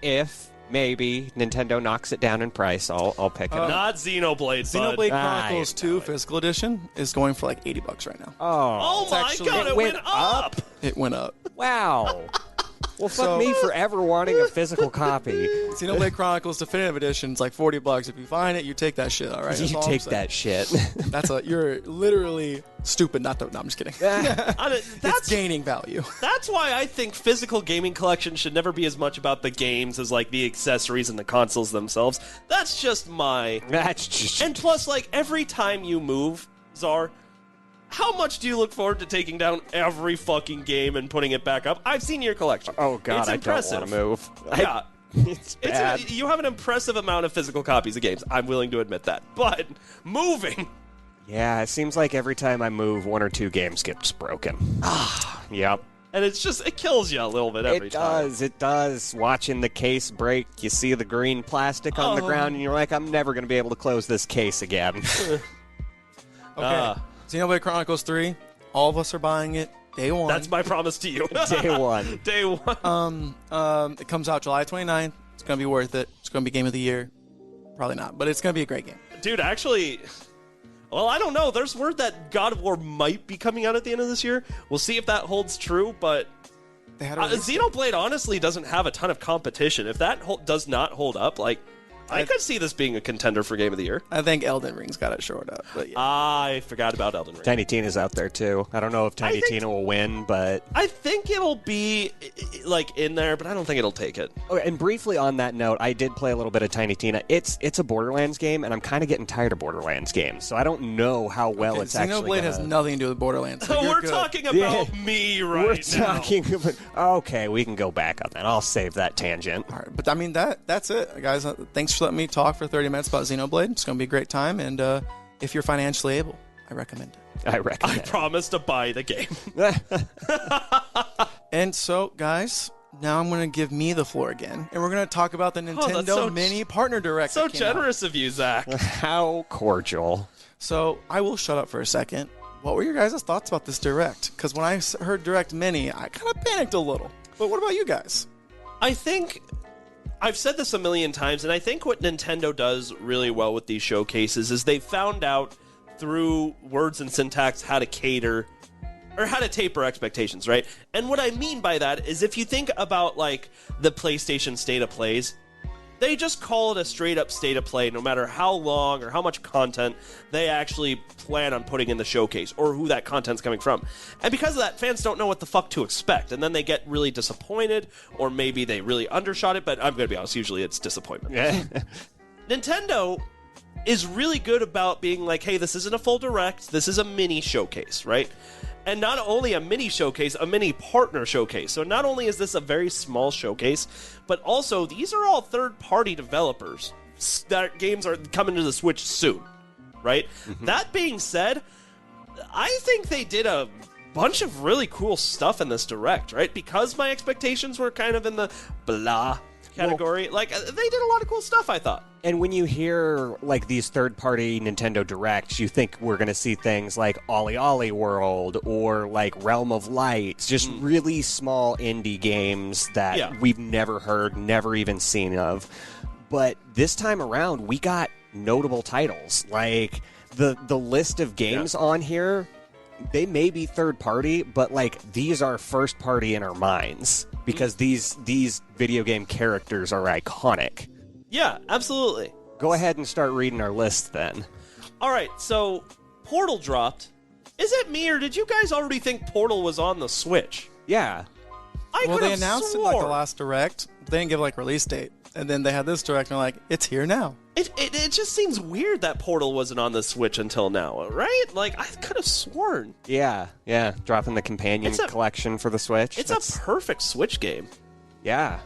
if maybe Nintendo knocks it down in price, I'll pick it up.
Not Xenoblade, bud.
Xenoblade Chronicles 2 Physical Edition is going for like $80 right now.
Oh my
actually-
god, it went up!
It went up.
Wow. Well, fuck me for ever wanting a physical copy.
Xenoblade Chronicles Definitive Edition is like $40. If you find it, you take that shit, all right? That's
You
all I'm
take
saying.
that shit.
You're literally stupid not to... No, I'm just kidding. It's gaining value.
That's why I think physical gaming collections should never be as much about the games as like the accessories and the consoles themselves. That's just my...
That's just...
And plus, like, every time you move, Czar, how much do you look forward to taking down every fucking game and putting it back up? I've seen your collection.
Oh, God,
It's
I
impressive.
don't want to move.
Yeah.
It's bad.
You have an impressive amount of physical copies of games. I'm willing to admit that. But moving...
Yeah, it seems like every time I move, one or two games gets broken. Yep.
And it's just, it kills you a little bit every time.
It does. Watching the case break, you see the green plastic on the ground, and you're like, I'm never going to be able to close this case again.
Okay. Xenoblade Chronicles 3, all of us are buying it day one.
That's my promise to you.
Day one.
Day one.
It comes out July 29th. It's going to be worth it. It's going to be Game of the Year. Probably not, but it's going to be a great game.
Dude, actually... Well, I don't know. There's word that God of War might be coming out at the end of this year. We'll see if that holds true, but
They had a release date.
Xenoblade honestly doesn't have a ton of competition. If that does not hold up, like, I could see this being a contender for Game of the Year.
I think Elden Ring's got it short up, but yeah.
I forgot about Elden Ring.
Tiny Tina's out there, too. I don't know if Tiny Tina will win, but...
I think it'll be, like, in there, but I don't think it'll take it.
Okay, and briefly on that note, I did play a little bit of Tiny Tina. It's a Borderlands game, and I'm kind of getting tired of Borderlands games, so I don't know how well it's actually
Xenoblade has nothing to do with Borderlands. So
We're
good.
talking about me right
We're
now.
talking about... Okay, we can go back on that. I'll save that tangent.
All right, but I mean, that's it, guys. Thanks for letting me talk for 30 minutes about Xenoblade. It's going to be a great time, and if you're financially able, I recommend it.
I
I
recommend
promise to buy the game.
And so, guys, now I'm going to give me the floor again, and we're going to talk about the Nintendo
so
Mini Partner Direct.
So
that came out.
generous of you, Zach.
How cordial.
So I will shut up for a second. What were your guys' thoughts about this Direct? Because when I heard Direct Mini, I kind of panicked a little. But what about you guys?
I think I've said this a million times, and I think what Nintendo does really well with these showcases is they found out through words and syntax how to cater or how to taper expectations, right? And what I mean by that is if you think about like the PlayStation State of Plays, they just call it a straight up state of play no matter how long or how much content they actually plan on putting in the showcase or who that content's coming from. And because of that, fans don't know what the fuck to expect. And then they get really disappointed, or maybe they really undershot it, but I'm going to be honest, usually it's disappointment. Nintendo is really good about being like, hey, this isn't a full direct, this is a mini showcase, right? And not only a mini showcase, a mini partner showcase. So not only is this a very small showcase, but also these are all third-party developers. That games are coming to the Switch soon, right? Mm-hmm. That being said, I think they did a bunch of really cool stuff in this direct, right? Because my expectations were kind of in the blah category. Like, they did a lot of cool stuff, I thought.
And when you hear, like, these third-party Nintendo Directs, you think we're going to see things like Ollie Ollie World or, like, Realm of Light, just really small indie games that we've never heard, never even seen of. But this time around, we got notable titles. Like, the list of games on here, they may be third-party, but, like, these are first-party in our minds because these video game characters are iconic.
Yeah, absolutely.
Go ahead and start reading our list then.
All right, so Portal dropped. Is it me, or did you guys already think Portal was on the Switch?
Yeah.
Well, they announced it like the last Direct. They didn't give like release date. And then they had this Direct, and they're like, it's here now.
It just seems weird that Portal wasn't on the Switch until now, right? Like, I could have sworn.
Yeah. Dropping the companion collection for the Switch.
It's a perfect Switch game.
Yeah.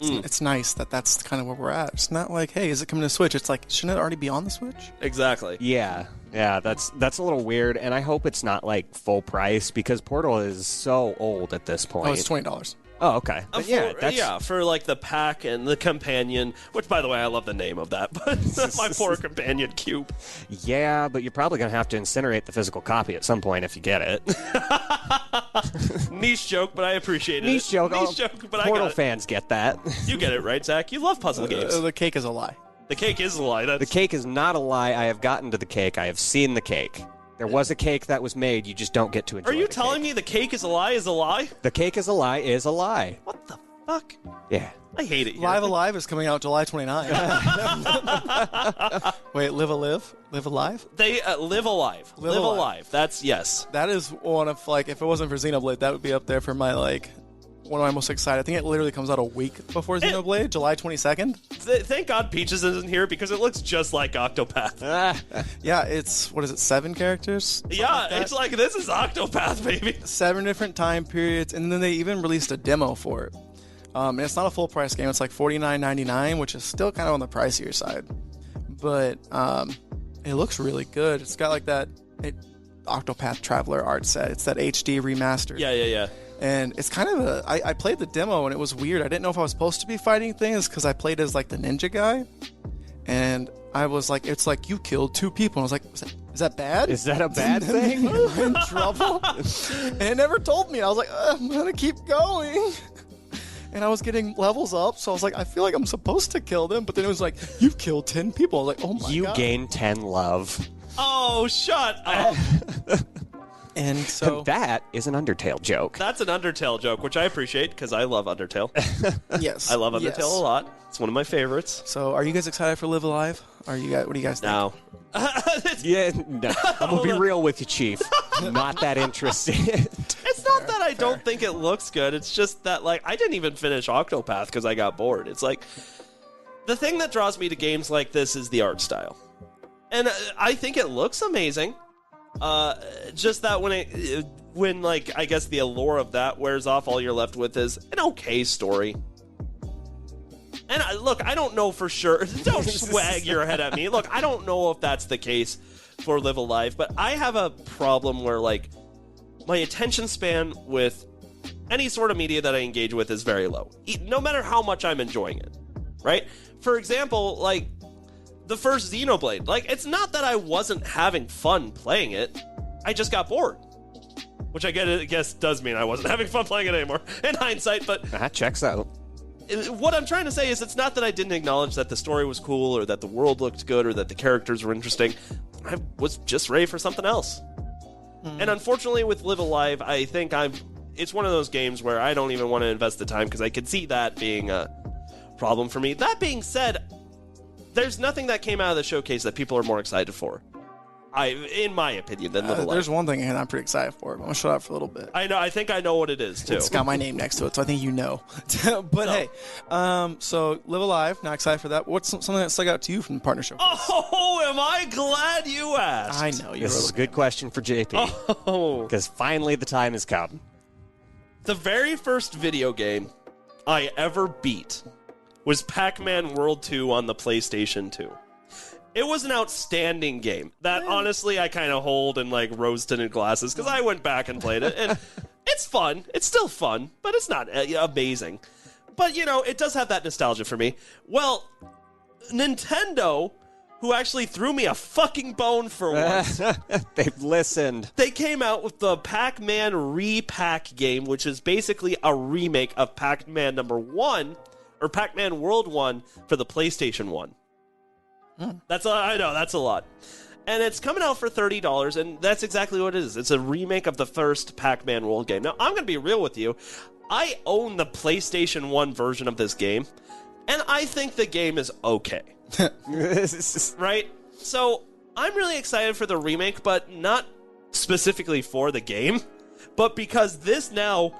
It's nice that that's kind of where we're at. It's not like, hey, is it coming to Switch? It's like, shouldn't it already be on the Switch?
Exactly.
Yeah, that's a little weird, and I hope it's not like full price because Portal is so old at this point.
Oh, it's $20.
Oh, okay. But
For like the pack and the companion, which by the way, I love the name of that, but my poor companion cube.
Yeah, but you're probably going to have to incinerate the physical copy at some point if you get it.
Niche joke, but I appreciate it.
Niche joke,
but I
Portal
got it.
fans get that.
You get it, right, Zach? You love puzzle games.
The cake is a lie.
The cake is a lie.
The cake is not a lie. I have gotten to the cake. I have seen the cake. There was a cake that was made. You just don't get to enjoy.
Are you
the
telling
cake.
me the cake is a lie? Is a lie?
The cake is a lie is a lie.
What the fuck?
Yeah.
I hate it here.
Live Alive is coming out July 29. Wait, Live Alive?
They Live Alive.
Live
Live
Alive.
Alive. That's yes.
That is one of, like, if it wasn't for Xenoblade, that would be up there for my, like, one of my most excited. I think it literally comes out a week before Xenoblade, July 22nd.
Thank God Peaches isn't here because it looks just like Octopath.
Yeah, it's, what is it, 7 characters? Something
Yeah,
like that?
it's like this is Octopath, baby.
7 different time periods, and then they even released a demo for it. And it's not a full price game. It's like $49.99, which is still kind of on the pricier side. But it looks really good. It's got like that Octopath Traveler art set. It's that HD remastered.
Yeah.
And it's kind of I played the demo and it was weird. I didn't know if I was supposed to be fighting things because I played as like the ninja guy. And I was like, it's like you killed 2 people. And I was like, is that bad?
Is that a bad thing?
Am I in trouble? And it never told me. I was like, I'm going to keep going. And I was getting levels up, so I was like, I feel like I'm supposed to kill them. But then it was like, you've killed 10 people. I was like, oh my God.
You gain 10 love.
Oh, shut up.
And so
that is an Undertale joke.
That's an Undertale joke, which I appreciate because I love Undertale.
yes,
I love Undertale
yes.
a lot. It's one of my favorites.
So, are you guys excited for Live Alive? What do you guys think?
No.
Yeah, no. I'm going to be real with you, Chief. Not that interested.
It's not that I don't think it looks good. It's just that, like, I didn't even finish Octopath because I got bored. It's like, the thing that draws me to games like this is the art style. And I think it looks amazing. Just that when like, I guess the allure of that wears off, all you're left with is an okay story. And look, I don't know for sure. Don't swag your head at me. Look, I don't know if that's the case for Live Alive, but I have a problem where, like, my attention span with any sort of media that I engage with is very low, no matter how much I'm enjoying it, right? For example, like, the first Xenoblade. Like, it's not that I wasn't having fun playing it. I just got bored. Which I guess does mean I wasn't having fun playing it anymore, in hindsight, but
That checks out.
what I'm trying to say is it's not that I didn't acknowledge that the story was cool or that the world looked good or that the characters were interesting. I was just ready for something else. And unfortunately with Live Alive, I think it's one of those games where I don't even want to invest the time because I could see that being a problem for me. That being said, there's nothing that came out of the showcase that people are more excited for, in my opinion, than Live Alive.
There's one thing I'm pretty excited for. I'm going to shut up for a little bit.
I know. I think I know what it is, too.
It's got my name next to it, so I think you know. But hey, so Live Alive, not excited for that. What's something that stuck out to you from the partner showcase?
Oh, am I glad you asked?
I know.
This is a good question for JP.
Oh.
Because finally the time has come.
The very first video game I ever beat was Pac-Man World 2 on the PlayStation 2. It was an outstanding game that honestly I kind of hold in like rose-tinted glasses because I went back and played it, and it's fun. It's still fun, but it's not amazing. But, you know, it does have that nostalgia for me. Well, Nintendo, who actually threw me a fucking bone for once,
They've listened.
they came out with the Pac-Man Repack game, which is basically a remake of Pac-Man number 1, or Pac-Man World 1 for the PlayStation 1. I know, that's a lot. And it's coming out for $30, and that's exactly what it is. It's a remake of the first Pac-Man World game. Now, I'm going to be real with you. I own the PlayStation 1 version of this game, and I think the game is okay. Right? So, I'm really excited for the remake, but not specifically for the game, but because this now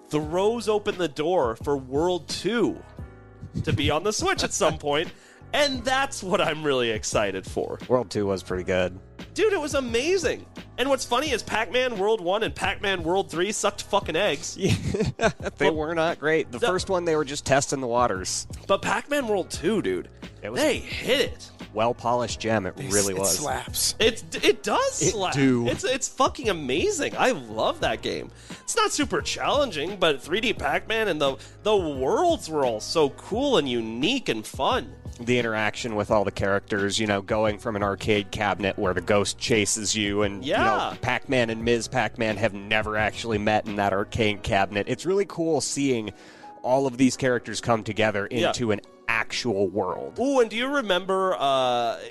throws open the door for World 2 to be on the Switch at some point. And that's what I'm really excited for.
World 2 was pretty good.
dude, it was amazing. And what's funny is Pac-Man World 1 and Pac-Man World 3 sucked fucking eggs.
They were not great. The first one, they were just testing the waters.
But Pac-Man World 2, dude, they hit it.
Well-polished gem, it really was.
It slaps.
It does slap.
do.
It's fucking amazing. I love that game. It's not super challenging, but 3D Pac-Man and the worlds were all so cool and unique and fun.
The interaction with all the characters, going from an arcade cabinet where the ghost chases you, and Pac-Man and Ms. Pac-Man have never actually met in that arcade cabinet. It's really cool seeing all of these characters come together into an actual world.
Ooh, and do you remember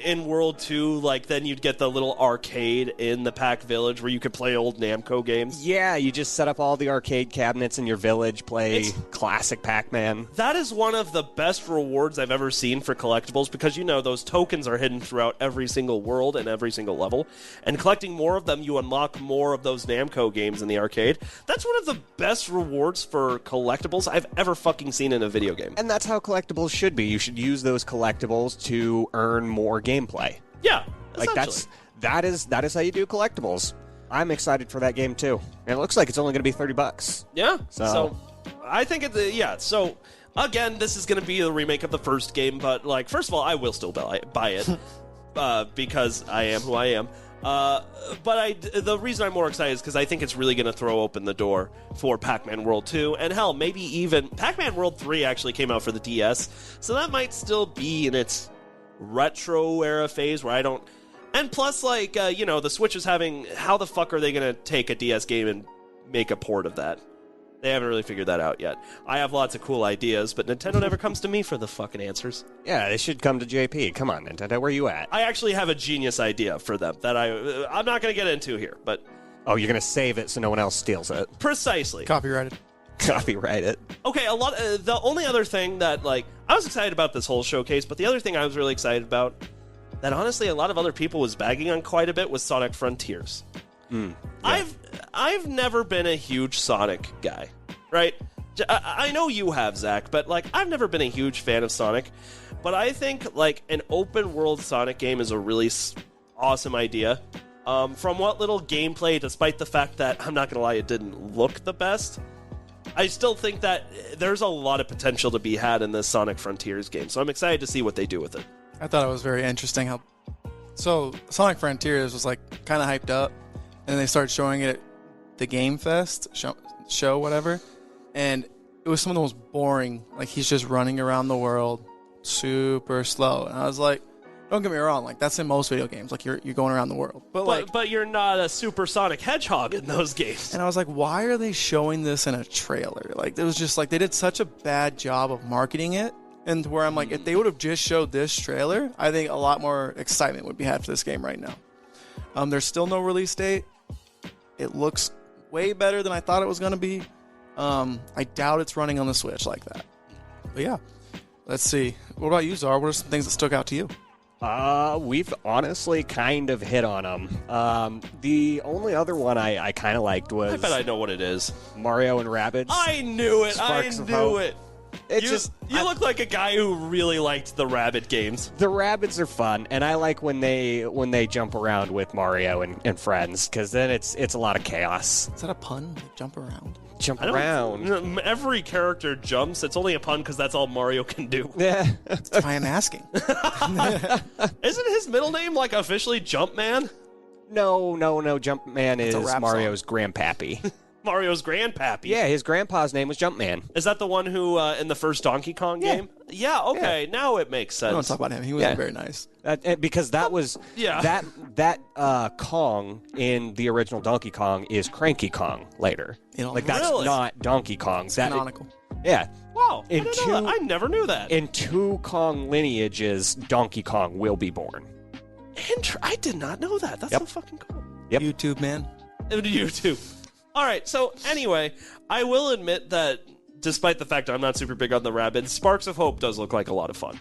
in World 2, then you'd get the little arcade in the Pac Village where you could play old Namco games?
Yeah, you just set up all the arcade cabinets in your village, play classic Pac-Man.
That is one of the best rewards I've ever seen for collectibles, because those tokens are hidden throughout every single world and every single level, and collecting more of them, you unlock more of those Namco games in the arcade. That's one of the best rewards for collectibles I've ever fucking seen in a video game.
And that's how collectibles should be. You should use those collectibles to earn more gameplay.
Yeah,
that is how you do collectibles. I'm excited for that game too. And it looks like it's only going to be $30.
Yeah.
So
I think So again, this is going to be a remake of the first game, but first of all, I will still buy it because I am who I am. But the reason I'm more excited is because I think it's really going to throw open the door for Pac-Man World 2, and hell, maybe even Pac-Man World 3 actually came out for the DS, so that might still be in its retro era phase where I don't. And plus, the Switch is having. How the fuck are they going to take a DS game and make a port of that? They haven't really figured that out yet. I have lots of cool ideas, but Nintendo never comes to me for the fucking answers.
Yeah, they should come to JP. Come on, Nintendo, where you at?
I actually have a genius idea for them that I'm not going to get into here, but...
Oh, you're going to save it so no one else steals it.
Precisely.
Copyrighted.
Copyright it.
Okay, the only other thing that, I was excited about this whole showcase, but the other thing I was really excited about, that honestly a lot of other people was bagging on quite a bit, was Sonic Frontiers.
Yeah.
I've never been a huge Sonic guy, right? I know you have, Zach, but I've never been a huge fan of Sonic. But I think an open world Sonic game is a really awesome idea. From what little gameplay, despite the fact that I'm not gonna lie, it didn't look the best, I still think that there's a lot of potential to be had in this Sonic Frontiers game. So I'm excited to see what they do with it.
I thought it was very interesting how. So Sonic Frontiers was kind of hyped up. And they started showing it at the Game Fest show, whatever. And it was some of the most boring. He's just running around the world, super slow. And I was like, don't get me wrong, that's in most video games. You're going around the world.
But you're not a Super Sonic Hedgehog in those games.
And I was like, why are they showing this in a trailer? It was just they did such a bad job of marketing it. And where I'm if they would have just showed this trailer, I think a lot more excitement would be had for this game right now. There's still no release date. It looks way better than I thought it was going to be. I doubt it's running on the Switch like that. But yeah, let's see. What about you, Zar? What are some things that stuck out to you?
We've honestly kind of hit on them. The only other one I kind of liked was...
I bet I know what it is.
Mario and Rabbids.
I knew it!
Sparks
I
of
knew
Hope.
it!
You
look like a guy who really liked the Rabbit games.
The Rabbids are fun, and I like when they jump around with Mario and friends, because then it's a lot of chaos.
Is that a pun? Jump around?
Jump around.
Every character jumps. It's only a pun because that's all Mario can do.
Yeah.
That's why I'm asking.
Isn't his middle name officially Jumpman?
No. Jumpman is Mario's
song.
grandpappy.
Mario's grandpappy.
Yeah, his grandpa's name was Jumpman.
Is that the one who in the first Donkey Kong game? Yeah. Okay. Yeah. Now it makes sense.
I don't talk about him. He wasn't very nice.
Because that was that Kong in the original Donkey Kong is Cranky Kong later. That's
really?
Not Donkey Kong.
It's canonical.
Yeah.
Wow. I never knew that.
In 2 Kong lineages, Donkey Kong will be born.
I did not know that. That's so fucking cool.
Yep.
YouTube, man.
YouTube. All right, so anyway, I will admit that despite the fact I'm not super big on the Rabbids, Sparks of Hope does look like a lot of fun.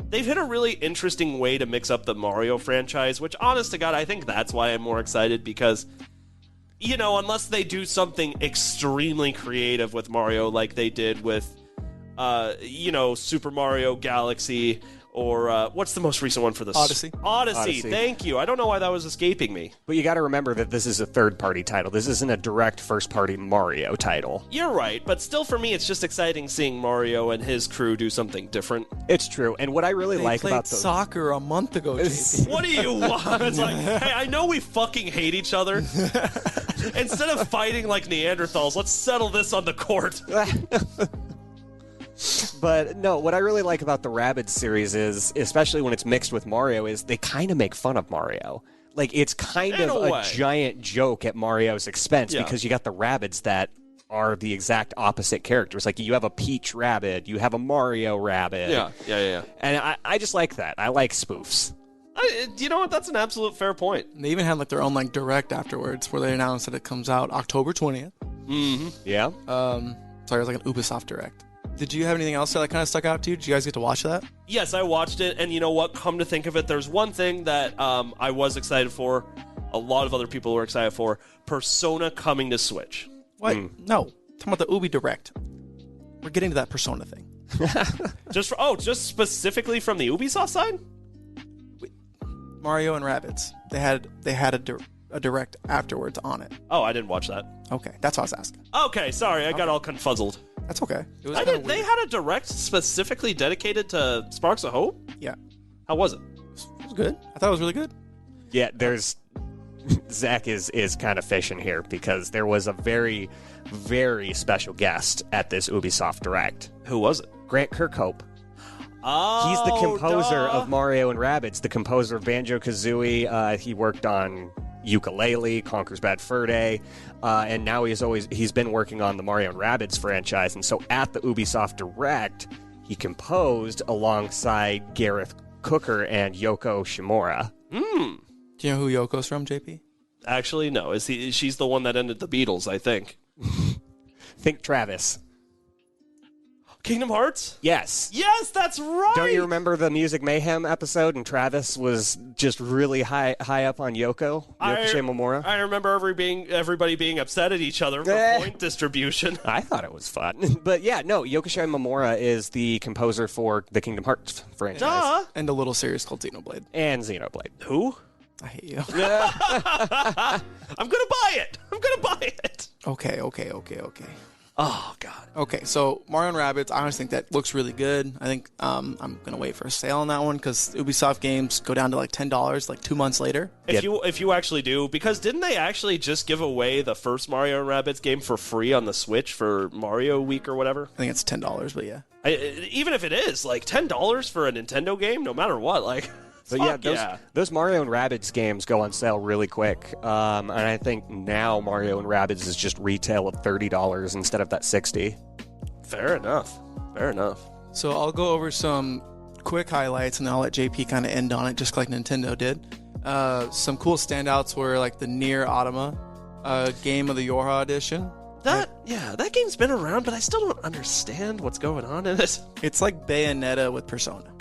They've hit a really interesting way to mix up the Mario franchise, which, honest to God, I think that's why I'm more excited, because, unless they do something extremely creative with Mario like they did with, Super Mario Galaxy or what's the most recent one for this?
Odyssey.
Odyssey. Thank you. I don't know why that was escaping me.
But you got to remember that this is a third-party title. This isn't a direct first-party Mario title.
You're right, but still for me it's just exciting seeing Mario and his crew do something different.
It's true. And what I really
They
like
played
about the
soccer a month ago, JP.
What do you want? It's like, hey, I know we fucking hate each other. Instead of fighting like Neanderthals, let's settle this on the court.
But no, what I really like about the Rabbids series is, especially when it's mixed with Mario, is they kind of make fun of Mario. Like, it's kind
In
of
a way.
a giant joke at Mario's expense
Yeah.
because you got the Rabbids that are the exact opposite characters. Like, you have a Peach Rabbid, you have a Mario Rabbid.
Yeah.
And I just like that. I like spoofs.
You know what? That's an absolute fair point.
And they even had like their own like direct afterwards where they announced that it comes out October 20th.
Yeah?
Sorry, it was like an Ubisoft direct. Did you have anything else that kind of stuck out to you? Did you guys get to watch that?
Yes, I watched it, and you know what? Come to think of it, there's one thing that I was excited for. A lot of other people were excited for. Persona coming to Switch.
What? No. Talking about the Ubi direct. We're getting to that Persona thing.
Just specifically from the Ubisoft side?
Mario and Rabbids. They had a direct afterwards on it.
Oh, I didn't watch that.
Okay, that's what I was asking.
Okay, sorry, I got all confuzzled.
That's okay. It was
I
kinda
did, they
weird.
had a direct specifically dedicated to Sparks of Hope?
Yeah,
How was it?
it was good. I thought it was really good.
Yeah, there's... Zach is kind of fishing here because there was a very, very special guest at this Ubisoft Direct.
Who was it?
Grant Kirkhope.
Oh,
He's the composer
duh.
of Mario and Rabbids, the composer of Banjo-Kazooie. He worked on Yooka-Laylee, Conker's Bad Fur Day, and now he's been working on the Mario and Rabbids franchise. And so at the Ubisoft Direct, he composed alongside Gareth Cooker and Yoko Shimura.
Do you know who Yoko's from, JP?
Actually, no. She's the one that ended the Beatles, I think.
Think Travis.
Kingdom Hearts?
Yes.
Yes, that's right!
Don't you remember the Music Mayhem episode and Travis was just really high up on Yoko Shimomura?
I remember everybody being upset at each other for point distribution.
I thought it was fun. But yeah, no, Yoko Shimomura is the composer for the Kingdom Hearts franchise.
Duh!
And a little series called Xenoblade.
And Xenoblade.
Who?
I hate you.
I'm gonna buy it! I'm gonna buy it!
Okay.
Oh, God.
Okay, so Mario and Rabbids, I honestly think that looks really good. I think I'm going to wait for a sale on that one because Ubisoft games go down to like $10 like 2 months later.
If you actually do, because didn't they actually just give away the first Mario and Rabbids game for free on the Switch for Mario Week or whatever?
I think it's $10, but yeah.
Even if it is, like, $10 for a Nintendo game, no matter what, like...
But those Mario and Rabbids games go on sale really quick. And I think now Mario and Rabbids is just retail of $30 instead of that $60.
Fair enough.
So I'll go over some quick highlights and then I'll let JP kind of end on it just like Nintendo did. Some cool standouts were like the Nier Automata Game of the Yorha edition.
That game's been around, but I still don't understand what's going on in it.
It's like Bayonetta with Persona.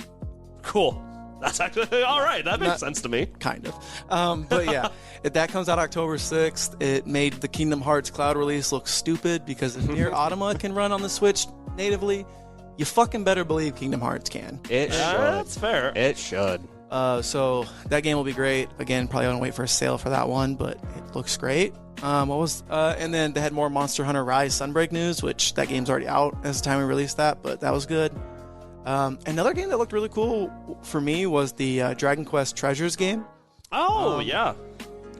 Cool. That's actually all right. That makes sense to me.
Kind of. But yeah, that comes out October 6th. It made the Kingdom Hearts cloud release look stupid because if Nier Automata can run on the Switch natively, you fucking better believe Kingdom Hearts can.
It should.
That's fair.
It should.
So that game will be great. Again, probably gonna wait for a sale for that one, but it looks great. And then they had more Monster Hunter Rise Sunbreak news, which that game's already out as the time we released that, but that was good. Another game that looked really cool for me was the Dragon Quest Treasures game.
Oh, yeah.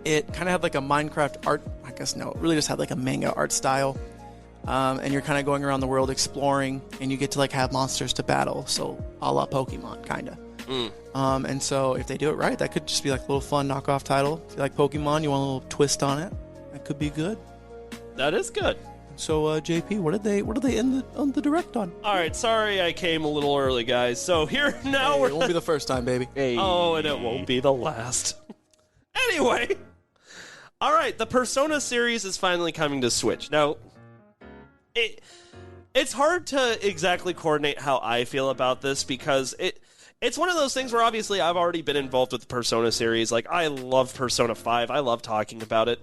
It kind of had like a Minecraft art, I guess no, it really just had like a manga art style. And you're kind of going around the world exploring, and you get to like have monsters to battle, so a la Pokemon, kind of. And so if they do it right, that could just be like a little fun knockoff title. If you like Pokemon, you want a little twist on it, that could be good.
That is good.
So JP, what did they end on the direct on?
All right, sorry I came a little early, guys. So here now
Hey,
we're.
it won't be the first time, baby.
Hey.
Oh, and it won't be the last. Anyway, all right, the Persona series is finally coming to Switch. Now, it's hard to exactly coordinate how I feel about this because it's one of those things where obviously I've already been involved with the Persona series. Like, I love Persona 5. I love talking about it.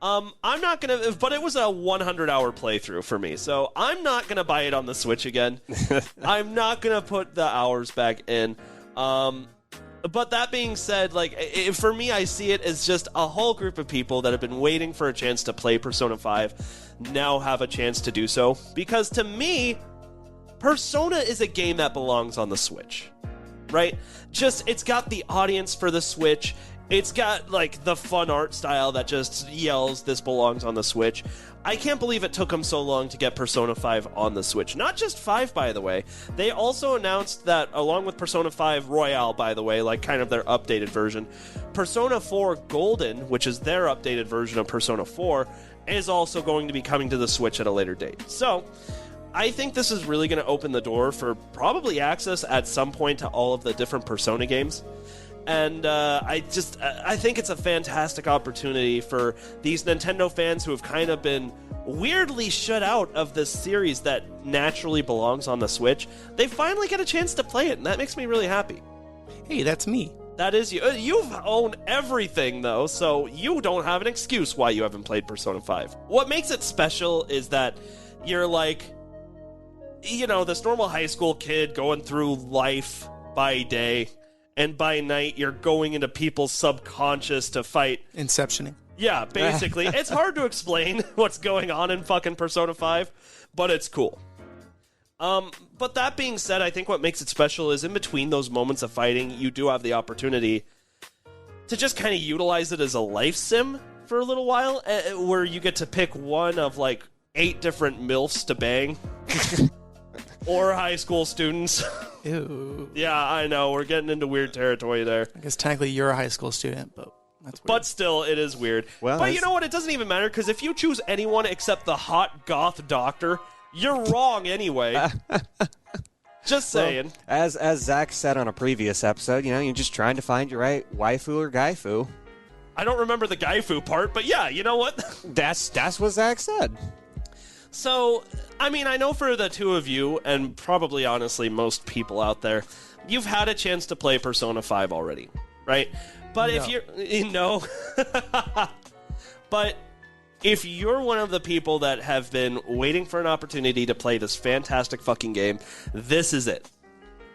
I'm not gonna, but it was a 100-hour playthrough for me, so I'm not gonna buy it on the Switch again. I'm not gonna put the hours back in. But that being said, like, for me, I see it as just a whole group of people that have been waiting for a chance to play Persona 5 now have a chance to do so. Because to me, Persona is a game that belongs on the Switch, right? Just, it's got the audience for the Switch. It's got, like, the fun art style that just yells, this belongs on the Switch. I can't believe it took them so long to get Persona 5 on the Switch. Not just 5, by the way. They also announced that, along with Persona 5 Royale, by the way, like kind of their updated version, Persona 4 Golden, which is their updated version of Persona 4, is also going to be coming to the Switch at a later date. So, I think this is really going to open the door for probably access at some point to all of the different Persona games. And I think it's a fantastic opportunity for these Nintendo fans who have kind of been weirdly shut out of this series that naturally belongs on the Switch. They finally get a chance to play it, and that makes me really happy.
Hey, that's me.
That is you. You've owned everything, though, so you don't have an excuse why you haven't played Persona 5. What makes it special is that you're like, you know, this normal high school kid going through life by day, and by night, you're going into people's subconscious to fight.
Inceptioning.
Yeah, basically. It's hard to explain what's going on in fucking Persona 5, but it's cool. But that being said, I think what makes it special is in between those moments of fighting, you do have the opportunity to just kind of utilize it as a life sim for a little while, where you get to pick one of, like, 8 different MILFs to bang. Or high school students.
Ew.
Yeah, I know. We're getting into weird territory there.
I guess technically you're a high school student, but that's weird.
But still, it is weird.
Well,
but you know what? It doesn't even matter, because if you choose anyone except the hot goth doctor, you're wrong anyway. Just saying.
Well, as Zach said on a previous episode, you know, you're just trying to find your right waifu or gaifu.
I don't remember the gaifu part, but yeah, you know what?
That's what Zach said.
So, I mean, I know for the two of you, and probably honestly most people out there, you've had a chance to play Persona 5 already, right? But if you're... No. But if you're one of the people that have been waiting for an opportunity to play this fantastic fucking game, this is it.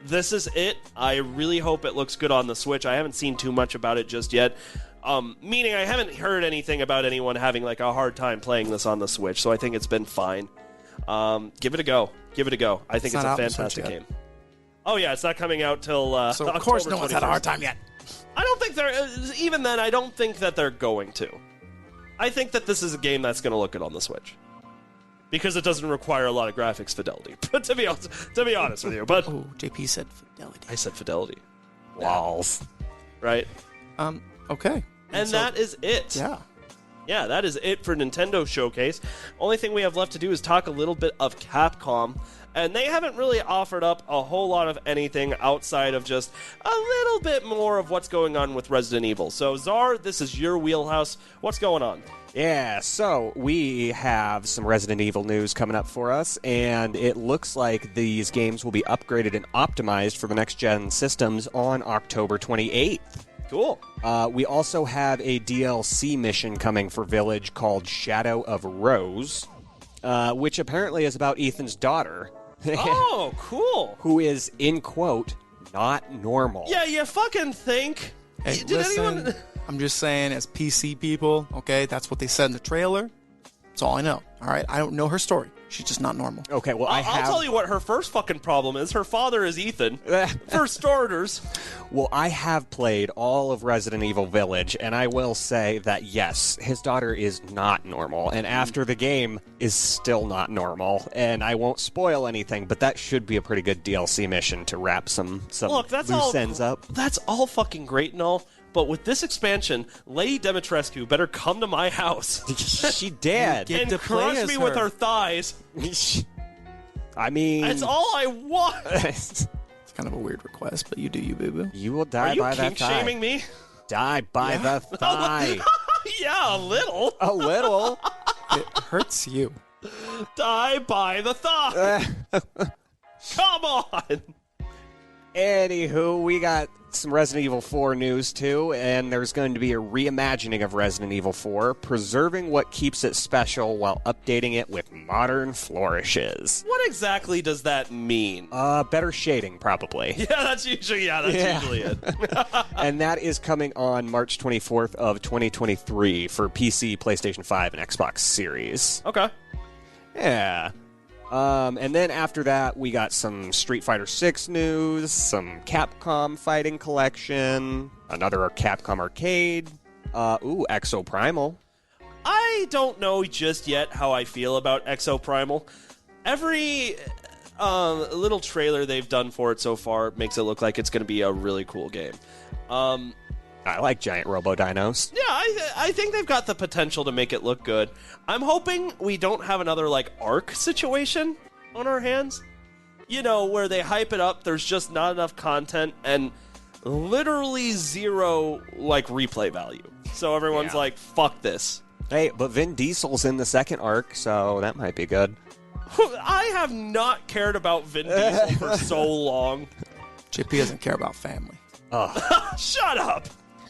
This is it. I really hope it looks good on the Switch. I haven't seen too much about it just yet. Meaning I haven't heard anything about anyone having like a hard time playing this on the Switch, so I think it's been fine. Give it a go. Give it a go. I think it's a fantastic game. Oh yeah, it's not coming out till
so of
October
course no one's
21st.
had a hard time yet.
I don't think they're... Even then, I don't think that they're going to. I think that this is a game that's going to look good on the Switch. Because it doesn't require a lot of graphics fidelity. But to be honest with you. But
Oh, JP said fidelity.
I said fidelity.
Walls.
Right?
Okay.
And
so,
that is it.
Yeah.
Yeah, that is it for Nintendo Showcase. Only thing we have left to do is talk a little bit of Capcom. And they haven't really offered up a whole lot of anything outside of just a little bit more of what's going on with Resident Evil. So, Czar, this is your wheelhouse. What's going on?
Yeah, so we have some Resident Evil news coming up for us, and it looks like these games will be upgraded and optimized for the next-gen systems on October 28th.
Cool.
We also have a DLC mission coming for Village called Shadow of Rose, which apparently is about Ethan's daughter.
Oh, cool.
Who is, in quote, not normal.
Yeah, you fucking think.
Hey, listen, I'm just saying, as PC people, okay, that's what they said in the trailer. That's all I know. All right, I don't know her story. She's just not normal.
Okay, well,
I'll tell you what her first fucking problem is. Her father is Ethan. For starters.
Well, I have played all of Resident Evil Village, and I will say that, yes, his daughter is not normal, and after the game is still not normal, and I won't spoil anything, but that should be a pretty good DLC mission to wrap some
Look, that's
loose ends up.
That's all fucking great and all, but with this expansion, Lady Dimitrescu better come to my house.
She did.
Get
and
to play
crush
as
me with
her.
her thighs.
I mean...
That's all I want.
It's kind of a weird request, but you do you, boo-boo.
You will
Are
die
you
by that
kink
thigh.
shaming me?
Die by the thigh.
Yeah, a little.
A little.
It hurts you.
Die by the thigh. Come on.
Anywho, we got some Resident Evil 4 news too, and there's going to be a reimagining of Resident Evil 4, preserving what keeps it special while updating it with modern flourishes.
What exactly does that mean?
Better shading, probably.
Yeah, that's usually it.
And that is coming on March 24th of 2023 for PC, PlayStation 5, and Xbox Series.
Okay.
Yeah. And then after that, we got some Street Fighter 6 news, some Capcom Fighting Collection, another Capcom Arcade, Exo Primal.
I don't know just yet how I feel about Exo Primal. Every little trailer they've done for it so far makes it look like it's going to be a really cool game.
I like giant robo-dinos.
Yeah, I think they've got the potential to make it look good. I'm hoping we don't have another, Arc situation on our hands. You know, where they hype it up, there's just not enough content, and literally zero, replay value. So everyone's like, fuck this.
Hey, but Vin Diesel's in the second Arc, so that might be good.
I have not cared about Vin Diesel for so long.
JP doesn't care about family.
Shut up!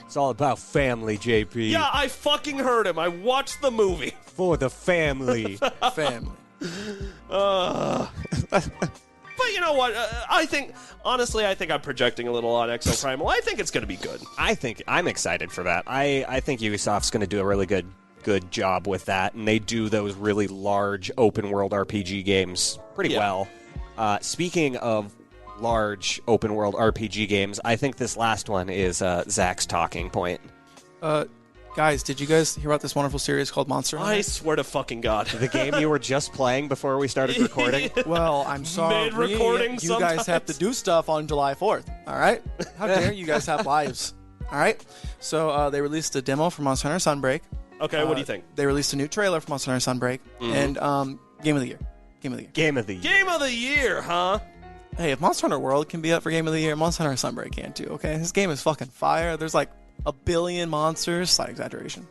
It's all about family, JP.
Yeah, I fucking heard him. I watched the movie.
For the family.
Family.
But you know what? Honestly, I think I'm projecting a little on Exo Primal. I think it's going to be good.
I'm excited for that. I think Ubisoft's going to do a really good job with that, and they do those really large open-world RPG games pretty well. Speaking of large open-world RPG games, I think this last one is Zach's talking point.
Guys, did you guys hear about this wonderful series called Monster Hunter?
I swear to fucking God.
The game you were just playing before we started recording?
Well, I'm sorry.
Mid-recording
you
sometimes.
guys have to do stuff on July 4th, all right? How dare you guys have lives, all right? So they released a demo for Monster Hunter Sunbreak.
Okay, what do you think?
They released a new trailer for Monster Hunter Sunbreak, and Game of the Year. Game of the Year.
Game of the Year.
Game of the Year, huh?
Hey, if Monster Hunter World can be up for Game of the Year, Monster Hunter Sunbreak can too, okay? This game is fucking fire. There's like a billion monsters, slight exaggeration.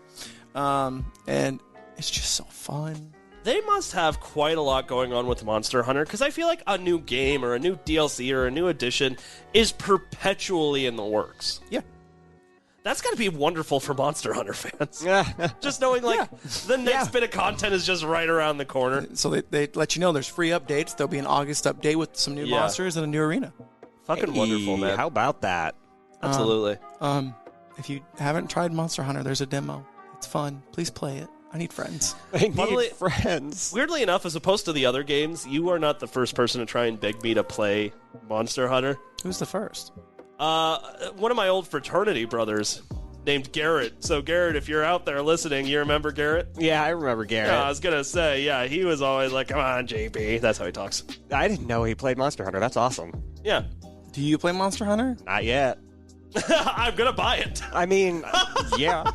And it's just so fun.
They must have quite a lot going on with Monster Hunter, because I feel like a new game or a new DLC or a new edition is perpetually in the works.
Yeah.
That's got to be wonderful for Monster Hunter fans. Just knowing, the next bit of content is just right around the corner.
So they let you know there's free updates. There'll be an August update with some new monsters and a new arena.
Fucking wonderful, man.
How about that?
Absolutely.
If you haven't tried Monster Hunter, there's a demo. It's fun. Please play it. I need friends.
I need friends.
Weirdly enough, as opposed to the other games, you are not the first person to try and beg me to play Monster Hunter.
Who's the first?
One of my old fraternity brothers named Garrett. So, Garrett, if you're out there listening, you remember Garrett?
Yeah, I remember Garrett.
Yeah, I was going to say, he was always like, come on, JP. That's how he talks.
I didn't know he played Monster Hunter. That's awesome.
Yeah.
Do you play Monster Hunter?
Not yet.
I'm going to buy it.
I mean, yeah.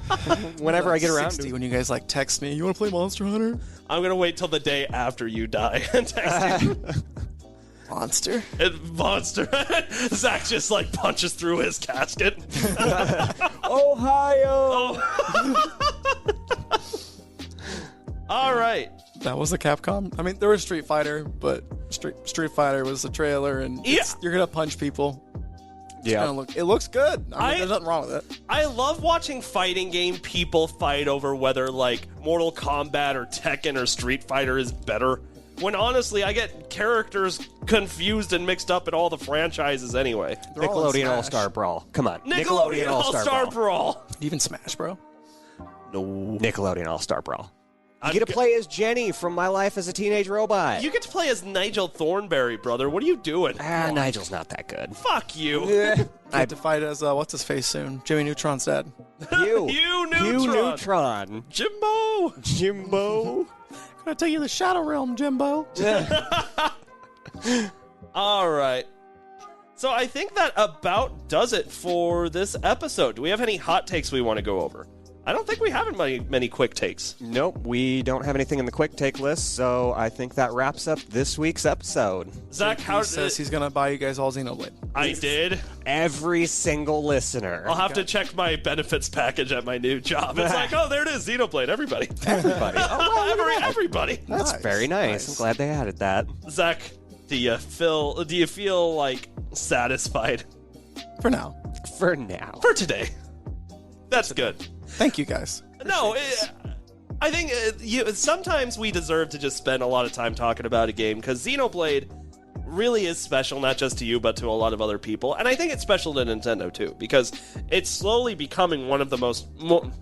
Whenever I get around to it.
When you guys text me, you want to play Monster Hunter?
I'm going to wait till the day after you die and text you.
Monster?
Monster. Zach just punches through his casket.
Ohio!
All right.
That was a Capcom. I mean, there was Street Fighter, but Street Fighter was the trailer, and you're going to punch people.
Yeah.
It looks good. I mean, there's nothing wrong with it.
I love watching fighting game people fight over whether, Mortal Kombat or Tekken or Street Fighter is better. When honestly, I get characters confused and mixed up in all the franchises anyway.
Nickelodeon All-Star Brawl. Come on.
Nickelodeon All-Star Brawl.
Even Smash, bro.
No.
Nickelodeon All-Star Brawl. You get to play as Jenny from My Life as a Teenage Robot.
You get to play as Nigel Thornberry, brother. What are you doing?
Nigel's not that good.
Fuck you.
I have to fight as, what's his face soon? Jimmy Neutron's dad.
Hugh
Neutron.
Neutron.
Jimbo.
Gonna take you to the Shadow Realm, Jimbo.
All right. So I think that about does it for this episode. Do we have any hot takes we want to go over? I don't think we have many quick takes.
Nope, we don't have anything in the quick take list, so I think that wraps up this week's episode.
Zach,
He says he's gonna buy you guys all Xenoblade.
I did.
Every single listener.
I'll have to check my benefits package at my new job. It's there it is, Xenoblade, everybody.
Everybody.
Everybody.
That's very nice. I'm glad they added that.
Zach, do you feel like satisfied.
For now.
For now.
For today. That's good.
Thank you, guys.
No, I think sometimes we deserve to just spend a lot of time talking about a game, because Xenoblade really is special, not just to you, but to a lot of other people. And I think it's special to Nintendo, too, because it's slowly becoming one of the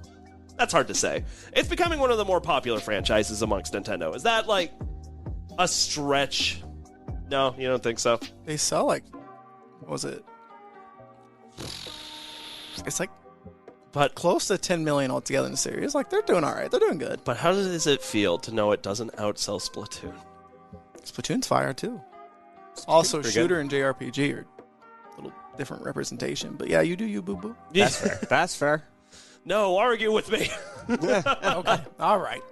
that's hard to say. It's becoming one of the more popular franchises amongst Nintendo. Is that, like, a stretch? No, you don't think so?
They sell, like, what was it? It's like, but close to 10 million altogether in the series. Like, they're doing all right. They're doing good.
But how does it feel to know it doesn't outsell Splatoon?
Splatoon's fire, too. Also,
pretty
shooter and JRPG are a little different representation. But yeah, you do you, boo-boo.
That's fair. That's fair.
No, argue with me.
Okay. All right.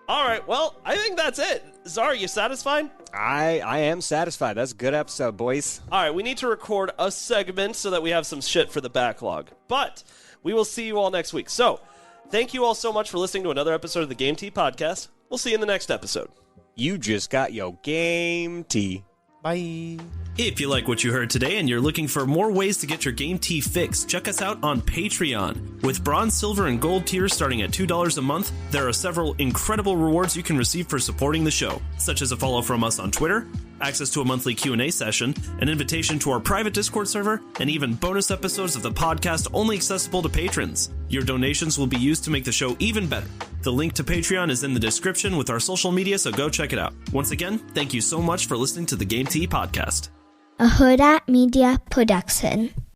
All right, well, I think that's it. Zara, you satisfied?
I am satisfied. That's a good episode, boys.
All right, we need to record a segment so that we have some shit for the backlog. But we will see you all next week. So, thank you all so much for listening to another episode of the Game Tea Podcast. We'll see you in the next episode.
You just got your game tea.
Bye.
If you like what you heard today and you're looking for more ways to get your game tea fix, check us out on Patreon. With bronze, silver, and gold tiers starting at $2 a month, there are several incredible rewards you can receive for supporting the show, such as a follow from us on Twitter, access to a monthly Q&A session, an invitation to our private Discord server, and even bonus episodes of the podcast only accessible to patrons. Your donations will be used to make the show even better. The link to Patreon is in the description with our social media, so go check it out. Once again, thank you so much for listening to the Game Tea Podcast.
A Huda Media Production.